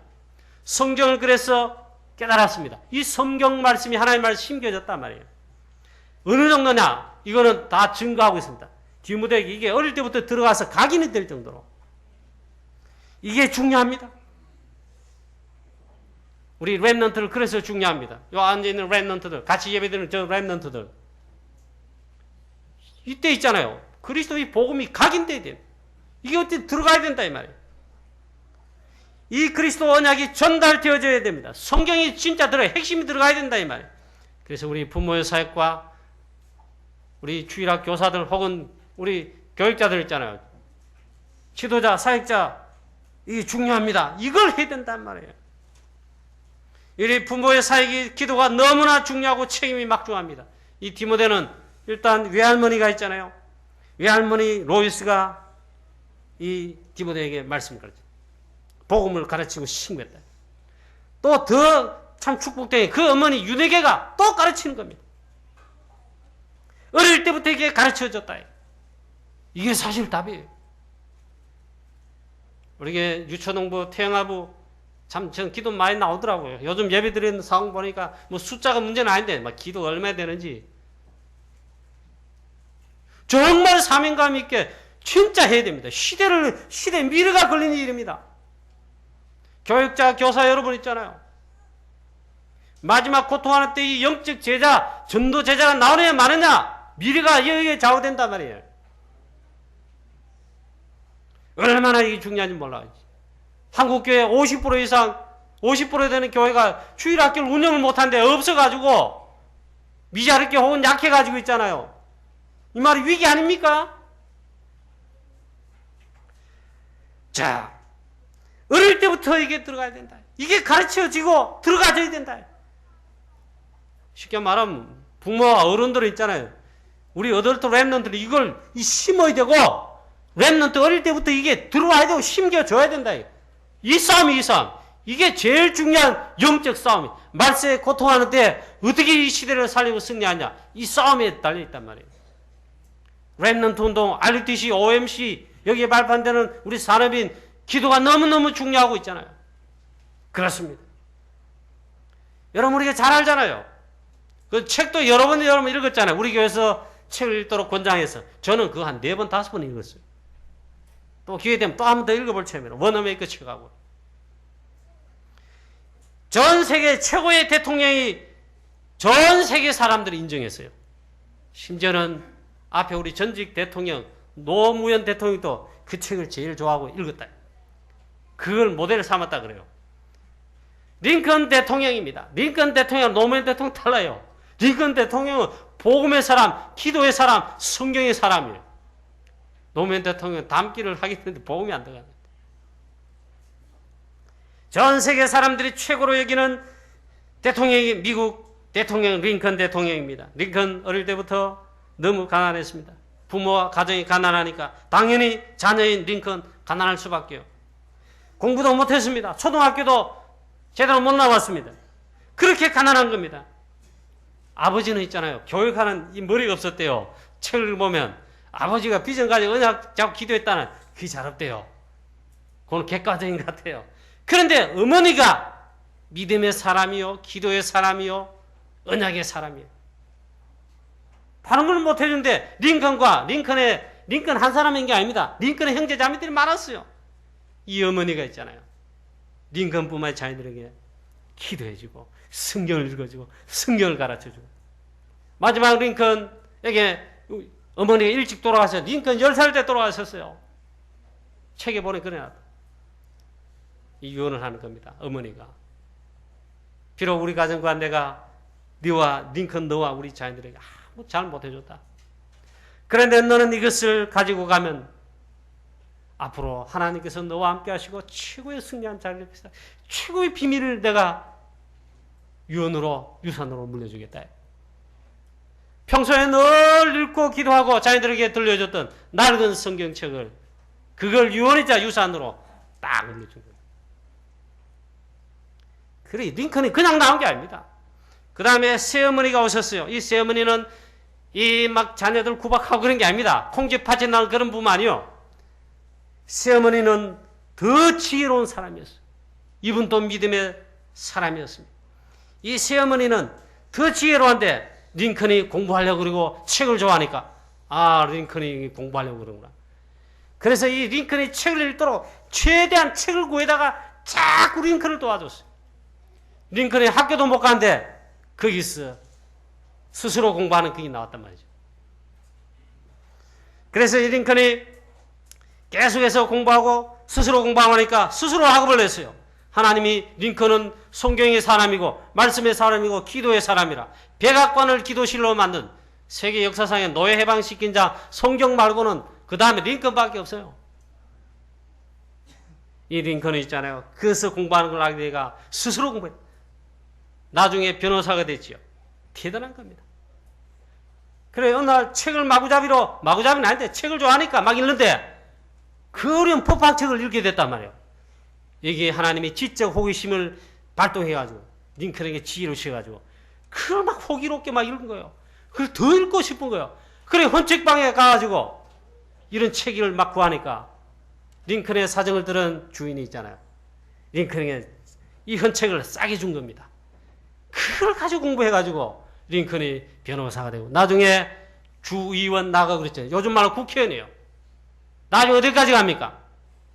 성경을 그래서 깨달았습니다. 이 성경 말씀이 하나님의 말씀에 심겨졌단 말이에요. 어느 정도냐? 이거는 다 증거하고 있습니다. 디모데에게 이게 어릴 때부터 들어가서 각인이 될 정도로. 이게 중요합니다. 우리 렘넌트를 그래서 중요합니다. 요 앉아있는 렘넌트들, 같이 예배드리는 저 렘넌트들. 이때 있잖아요. 그리스도의 복음이 각인돼야 돼요. 이게 어떻게 들어가야 된다 이 말이에요. 이 그리스도 언약이 전달되어져야 됩니다. 성경이 진짜 핵심이 들어가야 된다 이 말이에요. 그래서 우리 부모의 사역과 우리 주일학 교사들 혹은 우리 교육자들 있잖아요. 지도자, 사역자 이게 중요합니다. 이걸 해야 된단 말이에요. 이 부모의 사역이 기도가 너무나 중요하고 책임이 막중합니다. 이 디모데는 일단 외할머니가 있잖아요. 외할머니 로이스가 이 디모데에게 말씀을 가르쳐 복음을 가르치고 신고했다. 또 더 참 축복된 그 어머니 유대계가 또 가르치는 겁니다. 어릴 때부터 이게 가르쳐줬다. 이게 사실 답이에요. 우리게 유초농부, 태영아부 참 전 기도 많이 나오더라고요. 요즘 예배 드리는 상황 보니까 뭐 숫자가 문제는 아닌데 막 기도 얼마나 되는지 정말 사명감 있게 진짜 해야 됩니다. 시대 미래가 걸리는 일입니다. 교육자, 교사 여러분 있잖아요. 마지막 고통하는 때 이 영적 제자, 전도 제자가 나오느냐 마느냐 미래가 여기에 좌우된단 말이에요. 얼마나 이게 중요한지 몰라요. 한국교회 50% 이상 50% 되는 교회가 주일학교를 운영을 못하는데 없어가지고 미자립게 혹은 약해가지고 있잖아요. 이 말이 위기 아닙니까? 자, 어릴 때부터 이게 들어가야 된다. 이게 가르쳐지고 들어가져야 된다. 쉽게 말하면 부모와 어른들은 있잖아요. 우리 어덜트 랩런트는 이걸 심어야 되고 랩런트 어릴 때부터 이게 들어와야 되고 심겨줘야 된다. 이 싸움이 이 싸움. 이게 제일 중요한 영적 싸움이. 말세에 고통하는데 어떻게 이 시대를 살리고 승리하냐. 이 싸움에 달려있단 말이에요. 랩런트 운동, RUTC, OMC 여기에 발판되는 우리 산업인 기도가 너무너무 중요하고 있잖아요. 그렇습니다. 여러분 우리가 잘 알잖아요. 그 책도 여러 번 읽었잖아요. 우리 교회에서 책을 읽도록 권장해서 저는 그거 한 4번, 5번 읽었어요. 또 기회 되면 또 한 번 더 읽어볼 체면 원어메이커 책하고. 전 세계 최고의 대통령이 전 세계 사람들이 인정했어요. 심지어는 앞에 우리 전직 대통령 노무현 대통령도 그 책을 제일 좋아하고 읽었다. 그걸 모델을 삼았다 그래요. 링컨 대통령입니다. 링컨 대통령, 노무현 대통령 달라요. 링컨 대통령은 복음의 사람, 기도의 사람, 성경의 사람이에요. 노무현 대통령은 담기를 하겠는데 복음이 안 들어가는. 전 세계 사람들이 최고로 여기는 대통령이 미국 대통령 링컨 대통령입니다. 링컨 어릴 때부터 너무 가난했습니다. 부모와 가정이 가난하니까 당연히 자녀인 링컨 가난할 수밖에요. 공부도 못했습니다. 초등학교도 제대로 못 나왔습니다. 그렇게 가난한 겁니다. 아버지는 있잖아요. 교육하는 이 머리가 없었대요. 책을 보면 아버지가 비전 가지고 언약 잡고 기도했다는 그게 잘 없대요. 그건 객관적인 것 같아요. 그런데 어머니가 믿음의 사람이요, 기도의 사람이요, 언약의 사람이요. 다른 걸 못 해주는데 링컨 한 사람인 게 아닙니다. 링컨의 형제 자매들이 많았어요. 이 어머니가 있잖아요. 링컨뿐만 자녀들에게 기도해주고 성경을 읽어주고 성경을 가르쳐주고 마지막 링컨에게 어머니가 일찍 돌아가서 링컨 10살 때 돌아가셨어요. 책에 보내 그래놨다. 이 유언을 하는 겁니다. 어머니가. 비록 우리 가정과 내가 너와 링컨 너와 우리 자녀들에게 아무 잘 못해줬다. 그런데 너는 이것을 가지고 가면 앞으로 하나님께서 너와 함께 하시고 최고의 승리한 자리를 펼치다. 최고의 비밀을 내가 유산으로 물려주겠다. 평소에 늘 읽고 기도하고 자녀들에게 들려줬던 낡은 성경책을 그걸 유언이자 유산으로 딱 물려준 거예요. 그래, 링컨이 그냥 나온 게 아닙니다. 그 다음에 새어머니가 오셨어요. 이 새어머니는 이 막 자녀들 구박하고 그런 게 아닙니다. 콩쥐팥이 나는 그런 부분 아니요. 새어머니는 더 지혜로운 사람이었어요. 이분도 믿음의 사람이었습니다. 이 새어머니는 더 지혜로운데 링컨이 공부하려고 그러고 책을 좋아하니까 링컨이 공부하려고 그러구나. 그래서 이 링컨이 책을 읽도록 최대한 책을 구해다가 자꾸 링컨을 도와줬어요. 링컨이 학교도 못 가는데 거기서 스스로 공부하는 그게 나왔단 말이죠. 그래서 이 링컨이 계속해서 공부하고 스스로 공부하니까 스스로 학업을 냈어요. 하나님이 링컨은 성경의 사람이고 말씀의 사람이고 기도의 사람이라 백악관을 기도실로 만든 세계 역사상에 노예 해방시킨 자 성경 말고는 그 다음에 링컨밖에 없어요. 이 링컨은 있잖아요. 그래서 공부하는 걸 알게 되가 스스로 공부해. 나중에 변호사가 됐지요. 대단한 겁니다. 그래 어느 날 책을 마구잡이는 아닌데 책을 좋아하니까 막 읽는데 그 어려운 법학책을 읽게 됐단 말이에요. 여기에 하나님이 지적 호기심을 발동해가지고 링컨에게 지혜를 주셔가지고 그걸 막 호기롭게 막 읽은 거예요. 그걸 더 읽고 싶은 거예요. 그래 헌책방에 가가지고 이런 책을 막 구하니까 링컨의 사정을 들은 주인이 있잖아요. 링컨에게 이 헌책을 싸게 준 겁니다. 그걸 가지고 공부해가지고 링컨이 변호사가 되고 나중에 주의원 나가 그랬잖아요. 요즘 말로 국회의원이에요. 나중에 어디까지 갑니까?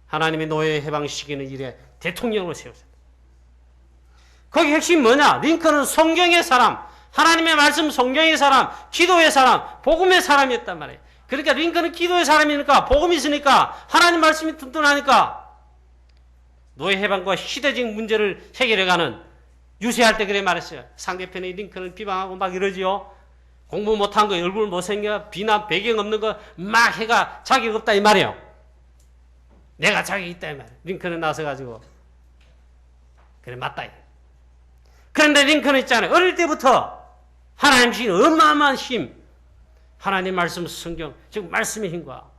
하나님이 노예 해방시키는 일에 대통령으로 세우셨다. 거기 핵심이 뭐냐? 링컨은 성경의 사람, 하나님의 말씀 성경의 사람, 기도의 사람, 복음의 사람이었단 말이에요. 그러니까 링컨은 기도의 사람이니까 복음이 있으니까 하나님 말씀이 튼튼하니까 노예 해방과 시대적 문제를 해결해가는 유세할 때 그래 말했어요. 상대편의 링컨을 비방하고 막 이러지요. 공부 못한 거, 얼굴 못생겨, 비난, 배경 없는 거 막 해가 자격 없다 이 말이에요. 내가 자격이 있다 이 말이에요. 링컨에 나서가지고 그래 맞다. 그런데 링컨은 있잖아요. 어릴 때부터 하나님 주신 어마어마한 힘, 하나님 말씀 성경, 즉 말씀의 힘과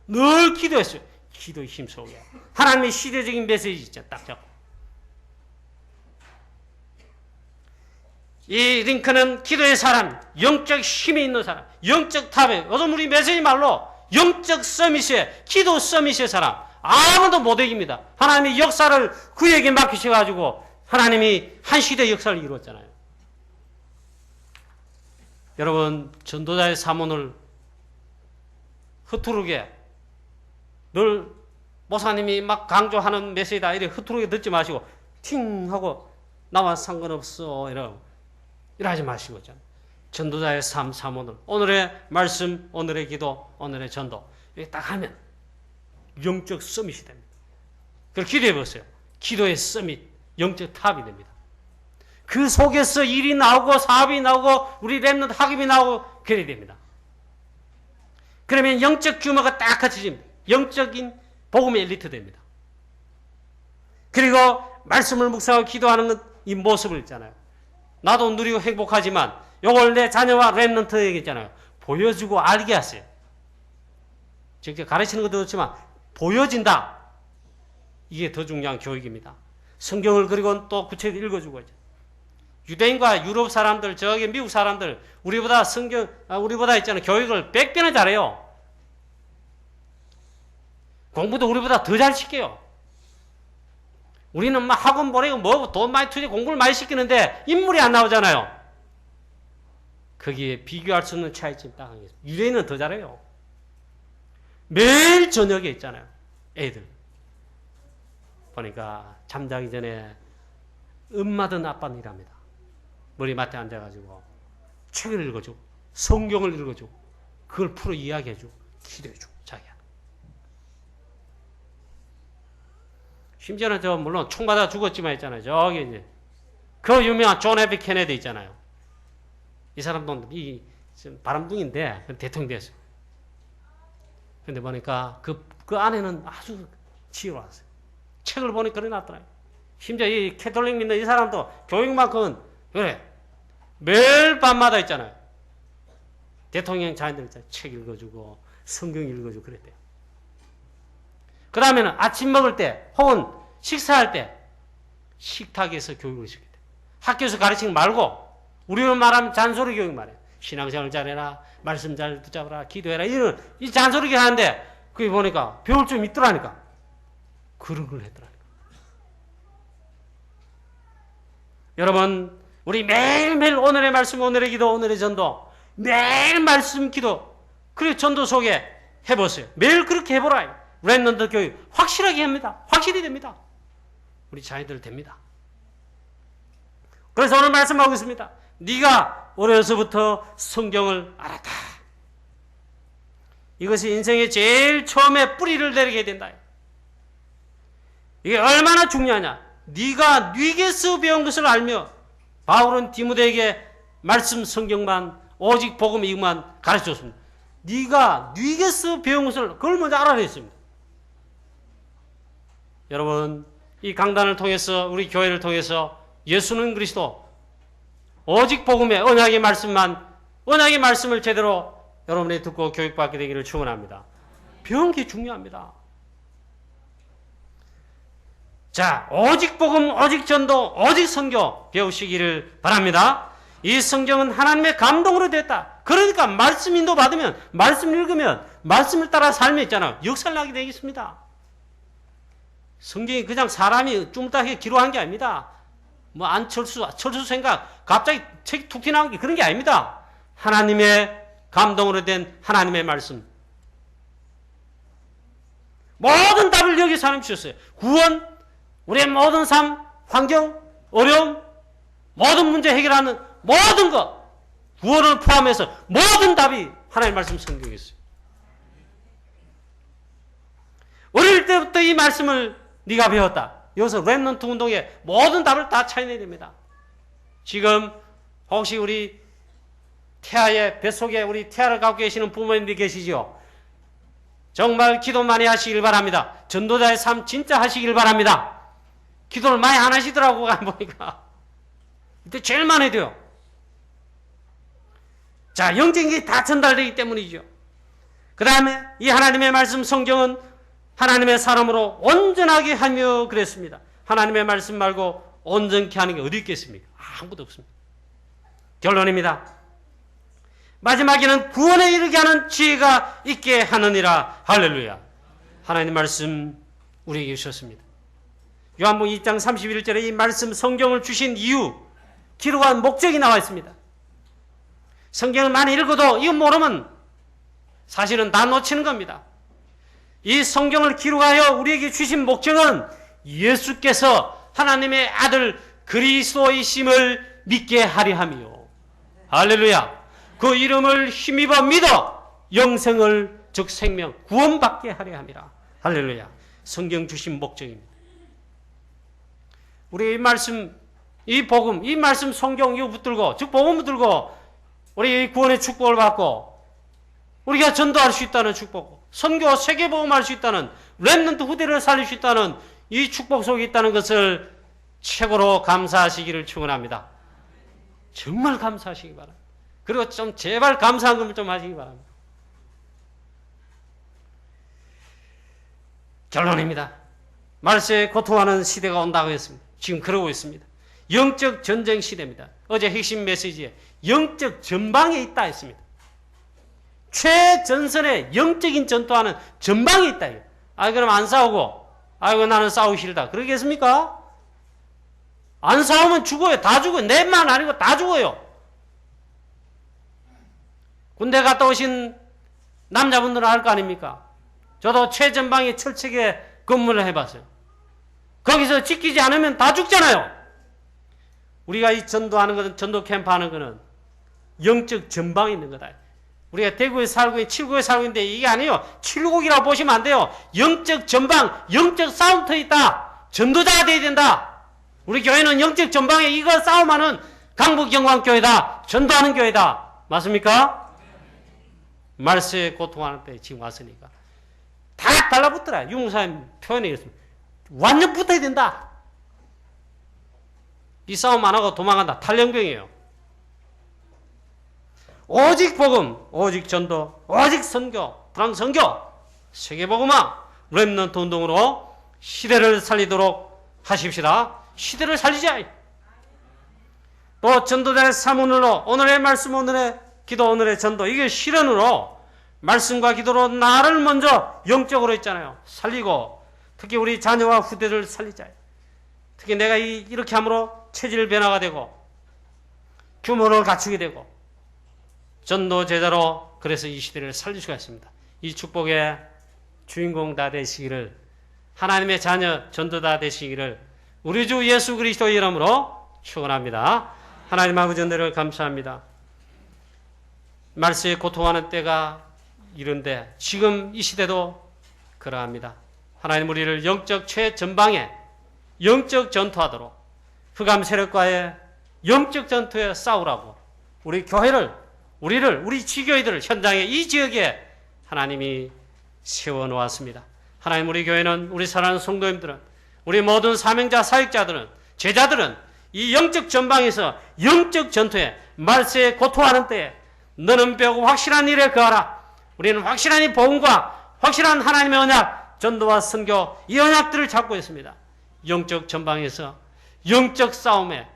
늘 기도했어요. 기도의 힘 속에 하나님의 시대적인 메시지 있잖아요. 딱 잡고. 이 링컨은 기도의 사람, 영적 힘이 있는 사람, 영적 탑에, 요즘 우리 메시지 말로 영적 서밋에, 기도 서밋의 사람, 아무도 못 이깁니다. 하나님의 역사를 그에게 맡기셔가지고 하나님이 한 시대 역사를 이루었잖아요. 여러분, 전도자의 사문을 흐트르게 늘 목사님이 막 강조하는 메시지다 이렇게 흐트르게 듣지 마시고 팅 하고 나와 상관없어 이러지 마시고 있잖아요. 전도자의 삶 사문을 오늘의 말씀, 오늘의 기도, 오늘의 전도 이렇게 딱 하면 영적 서밋이 됩니다. 그걸 기도해 보세요. 기도의 서밋, 영적 탑이 됩니다. 그 속에서 일이 나오고 사업이 나오고 우리 렘넌트 학업이 나오고 그래야 됩니다. 그러면 영적 규모가 딱 갖춰집니다. 영적인 복음의 엘리트 됩니다. 그리고 말씀을 묵상하고 기도하는 이 모습을 있잖아요. 나도 누리고 행복하지만 이걸 내 자녀와 렘넌트에게 있잖아요. 보여주고 알게 하세요. 직접 가르치는 것도 좋지만 보여진다. 이게 더 중요한 교육입니다. 성경을 그리고 또 구체적으로 읽어주고 있죠. 유대인과 유럽 사람들, 저기 미국 사람들 우리보다 우리보다 있잖아요. 교육을 100배나 잘해요. 공부도 우리보다 더 잘 시켜요. 우리는 막 학원 보내고 뭐 돈 많이 투자 공부를 많이 시키는데 인물이 안 나오잖아요. 거기에 비교할 수 없는 차이점이 딱 하겠습니다. 유대인은 더 잘해요. 매일 저녁에 있잖아요. 애들 보니까 잠자기 전에 엄마든 아빠는 일합니다. 머리맡에 앉아가지고 책을 읽어주고 성경을 읽어주고 그걸 풀어 이야기해주고 기도해주고 자기야. 심지어는 물론 총 맞아 죽었지만 있잖아요. 저기 이제 그 유명한 존 F 케네디 있잖아요. 이 사람도 바람둥인데 대통령 됐어요. 근데 보니까 그 안에는 아주 지혜로웠어요. 책을 보니까 그래 놨더라고요. 심지어 이 캐톨릭 믿는 이 사람도 교육만큼은 그래 매일 밤마다 있잖아요. 대통령 자녀들 있잖아요. 책 읽어주고 성경 읽어주고 그랬대요. 그 다음에는 아침 먹을 때 혹은 식사할 때 식탁에서 교육을 시켜야 돼요. 학교에서 가르치는 말고 우리는 말하면 잔소리 교육 말이에요. 신앙생활 잘해라, 말씀 잘 붙잡아라, 기도해라 이런 이 잔소리 하는데 그게 보니까 배울 좀 있더라니까. 그런 걸 했더라니까. 여러분 우리 매일매일 오늘의 말씀, 오늘의 기도, 오늘의 전도 매일 말씀, 기도 그리고 전도 속에 해보세요. 매일 그렇게 해보라. 렘넌트 교육 확실하게 합니다. 확실히 됩니다. 우리 자녀들 됩니다. 그래서 오늘 말씀하고 있습니다. 네가 어려서부터 성경을 알았다. 이것이 인생의 제일 처음에 뿌리를 내리게 된다. 이게 얼마나 중요하냐. 네가 뉘게서 배운 것을 알며 바울은 디모데에게 말씀 성경만 오직 복음 이것만 가르쳐줬습니다. 네가 뉘게서 배운 것을 그걸 먼저 알아야 했습니다. 여러분 이 강단을 통해서 우리 교회를 통해서 예수는 그리스도 오직 복음의 언약의 말씀을 제대로 여러분이 듣고 교육받게 되기를 축원합니다. 배운 게 중요합니다. 자, 오직 복음, 오직 전도, 오직 선교 배우시기를 바랍니다. 이 성경은 하나님의 감동으로 됐다. 그러니까 말씀 인도 받으면, 말씀 읽으면, 말씀을 따라 삶에 있잖아요. 역사를 하게 되겠습니다. 성경이 그냥 사람이 쭈물딱하게 기록한 게 아닙니다. 뭐 철수 생각, 갑자기 책이 툭 튀어나온 게 그런 게 아닙니다. 하나님의 감동으로 된 하나님의 말씀. 모든 답을 여기서 하나님 주셨어요. 구원, 우리의 모든 삶, 환경, 어려움, 모든 문제 해결하는 모든 것, 구원을 포함해서 모든 답이 하나님의 말씀 성경에 있어요. 어릴 때부터 이 말씀을 네가 배웠다. 여기서 렘넌트 운동의 모든 답을 다 찾아내야 됩니다. 지금 혹시 우리 태아의 뱃속에 우리 태아를 갖고 계시는 부모님들이 계시죠. 정말 기도 많이 하시길 바랍니다. 전도자의 삶 진짜 하시길 바랍니다. 기도를 많이 안 하시더라고 보니까. 이때 제일 많이 돼요. 자, 영적인 게 다 전달되기 때문이죠. 그 다음에 이 하나님의 말씀 성경은 하나님의 사람으로 온전하게 하며 그랬습니다. 하나님의 말씀 말고 온전케 하는 게 어디 있겠습니까? 아무것도 없습니다. 결론입니다. 마지막에는 구원에 이르게 하는 지혜가 있게 하느니라. 할렐루야. 하나님 말씀 우리에게 주셨습니다. 요한복음 2장 31절에 이 말씀 성경을 주신 이유, 기록한 목적이 나와 있습니다. 성경을 많이 읽어도 이거 모르면 사실은 다 놓치는 겁니다. 이 성경을 기록하여 우리에게 주신 목적은 예수께서 하나님의 아들 그리스도이심을 믿게 하려 함이요. 할렐루야. 그 이름을 힘입어 믿어 영생을 즉 생명 구원받게 하려 함이라. 할렐루야. 성경 주신 목적입니다. 우리 이 말씀, 이 복음, 이 말씀 성경 이거 붙들고 즉 복음 붙들고 우리 구원의 축복을 받고 우리가 전도할 수 있다는 축복, 선교 세계복음할 수 있다는 렘넌트 후대를 살릴 수 있다는 이 축복 속에 있다는 것을 최고로 감사하시기를 축원합니다. 정말 감사하시기 바랍니다. 그리고 좀 제발 감사한 것을 좀 하시기 바랍니다. 결론입니다. 말세에 고통하는 시대가 온다고 했습니다. 지금 그러고 있습니다. 영적 전쟁 시대입니다. 어제 핵심 메시지에 영적 전방에 있다 했습니다. 최전선의 영적인 전투하는 전방에 있다. 그럼 안 싸우고 아이고 나는 싸우기 싫다. 그러겠습니까? 안 싸우면 죽어요. 다 죽어요. 내만 아니고 다 죽어요. 군대 갔다 오신 남자분들은 알 거 아닙니까? 저도 최전방에 철책에 근무를 해봤어요. 거기서 지키지 않으면 다 죽잖아요. 우리가 이 전도하는 것은, 전도 캠프 하는 것은 영적 전방에 있는 거다. 우리가 대구에 살고 있는, 칠곡에 살고 있는데 이게 아니에요. 칠곡이라고 보시면 안 돼요. 영적 전방, 영적 싸움터에 있다. 전도자가 돼야 된다. 우리 교회는 영적 전방에 이거 싸움하는 강북영광교회다. 전도하는 교회다. 맞습니까? 말세에 고통하는 때 지금 왔으니까. 다 달라붙더라. 유목사님 표현에 이렇습니다. 완전 붙어야 된다. 이 싸움 안 하고 도망간다. 탈영병이에요. 오직 복음, 오직 전도, 오직 선교, 프랑스 선교, 세계복음화, 렘넌트 운동으로 시대를 살리도록 하십시다. 시대를 살리자. 또 전도자의 사문으로 오늘의 말씀, 오늘의 기도, 오늘의 전도, 이게 실현으로 말씀과 기도로 나를 먼저 영적으로 있잖아요. 살리고 특히 우리 자녀와 후대를 살리자. 특히 내가 이렇게 함으로 체질 변화가 되고 규모를 갖추게 되고 전도 제자로 그래서 이 시대를 살릴 수가 있습니다. 이 축복의 주인공 다 되시기를, 하나님의 자녀 전도다 되시기를 우리 주 예수 그리스도의 이름으로 축원합니다. 하나님 아버지 은혜를 감사합니다. 말세에 고통하는 때가 이른데 지금 이 시대도 그러합니다. 하나님 우리를 영적 최전방에 영적 전투하도록 흑암 세력과의 영적 전투에 싸우라고 우리 교회를, 우리 지교회들을 현장에 이 지역에 하나님이 세워놓았습니다. 하나님 우리 교회는, 우리 사랑하는 성도님들은, 우리 모든 사명자 사역자들은, 제자들은 이 영적 전방에서 영적 전투에 말세에 고통하는 때에 너는 배우고 확실한 일에 거하라. 우리는 확실한 이 복음과 확실한 하나님의 언약, 전도와 선교, 이 언약들을 잡고 있습니다. 영적 전방에서 영적 싸움에,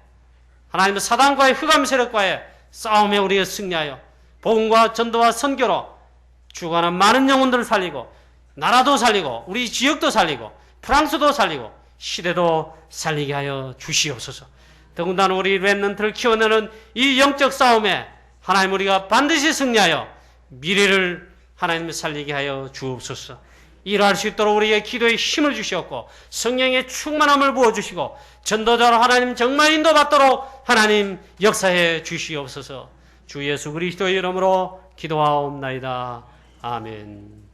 하나님의 사단과의 흑암 세력과의 싸움에 우리가 승리하여 복음과 전도와 선교로 죽어가는 많은 영혼들을 살리고 나라도 살리고 우리 지역도 살리고 프랑스도 살리고 시대도 살리게 하여 주시옵소서. 더군다나 우리 렘넌트를 키워내는 이 영적 싸움에 하나님 우리가 반드시 승리하여 미래를 하나님을 살리게 하여 주옵소서. 일할 수 있도록 우리에게 기도에 힘을 주시옵고 성령의 충만함을 부어주시고 전도자로 하나님 정말 인도받도록 하나님 역사해 주시옵소서. 주 예수 그리스도의 이름으로 기도하옵나이다. 아멘.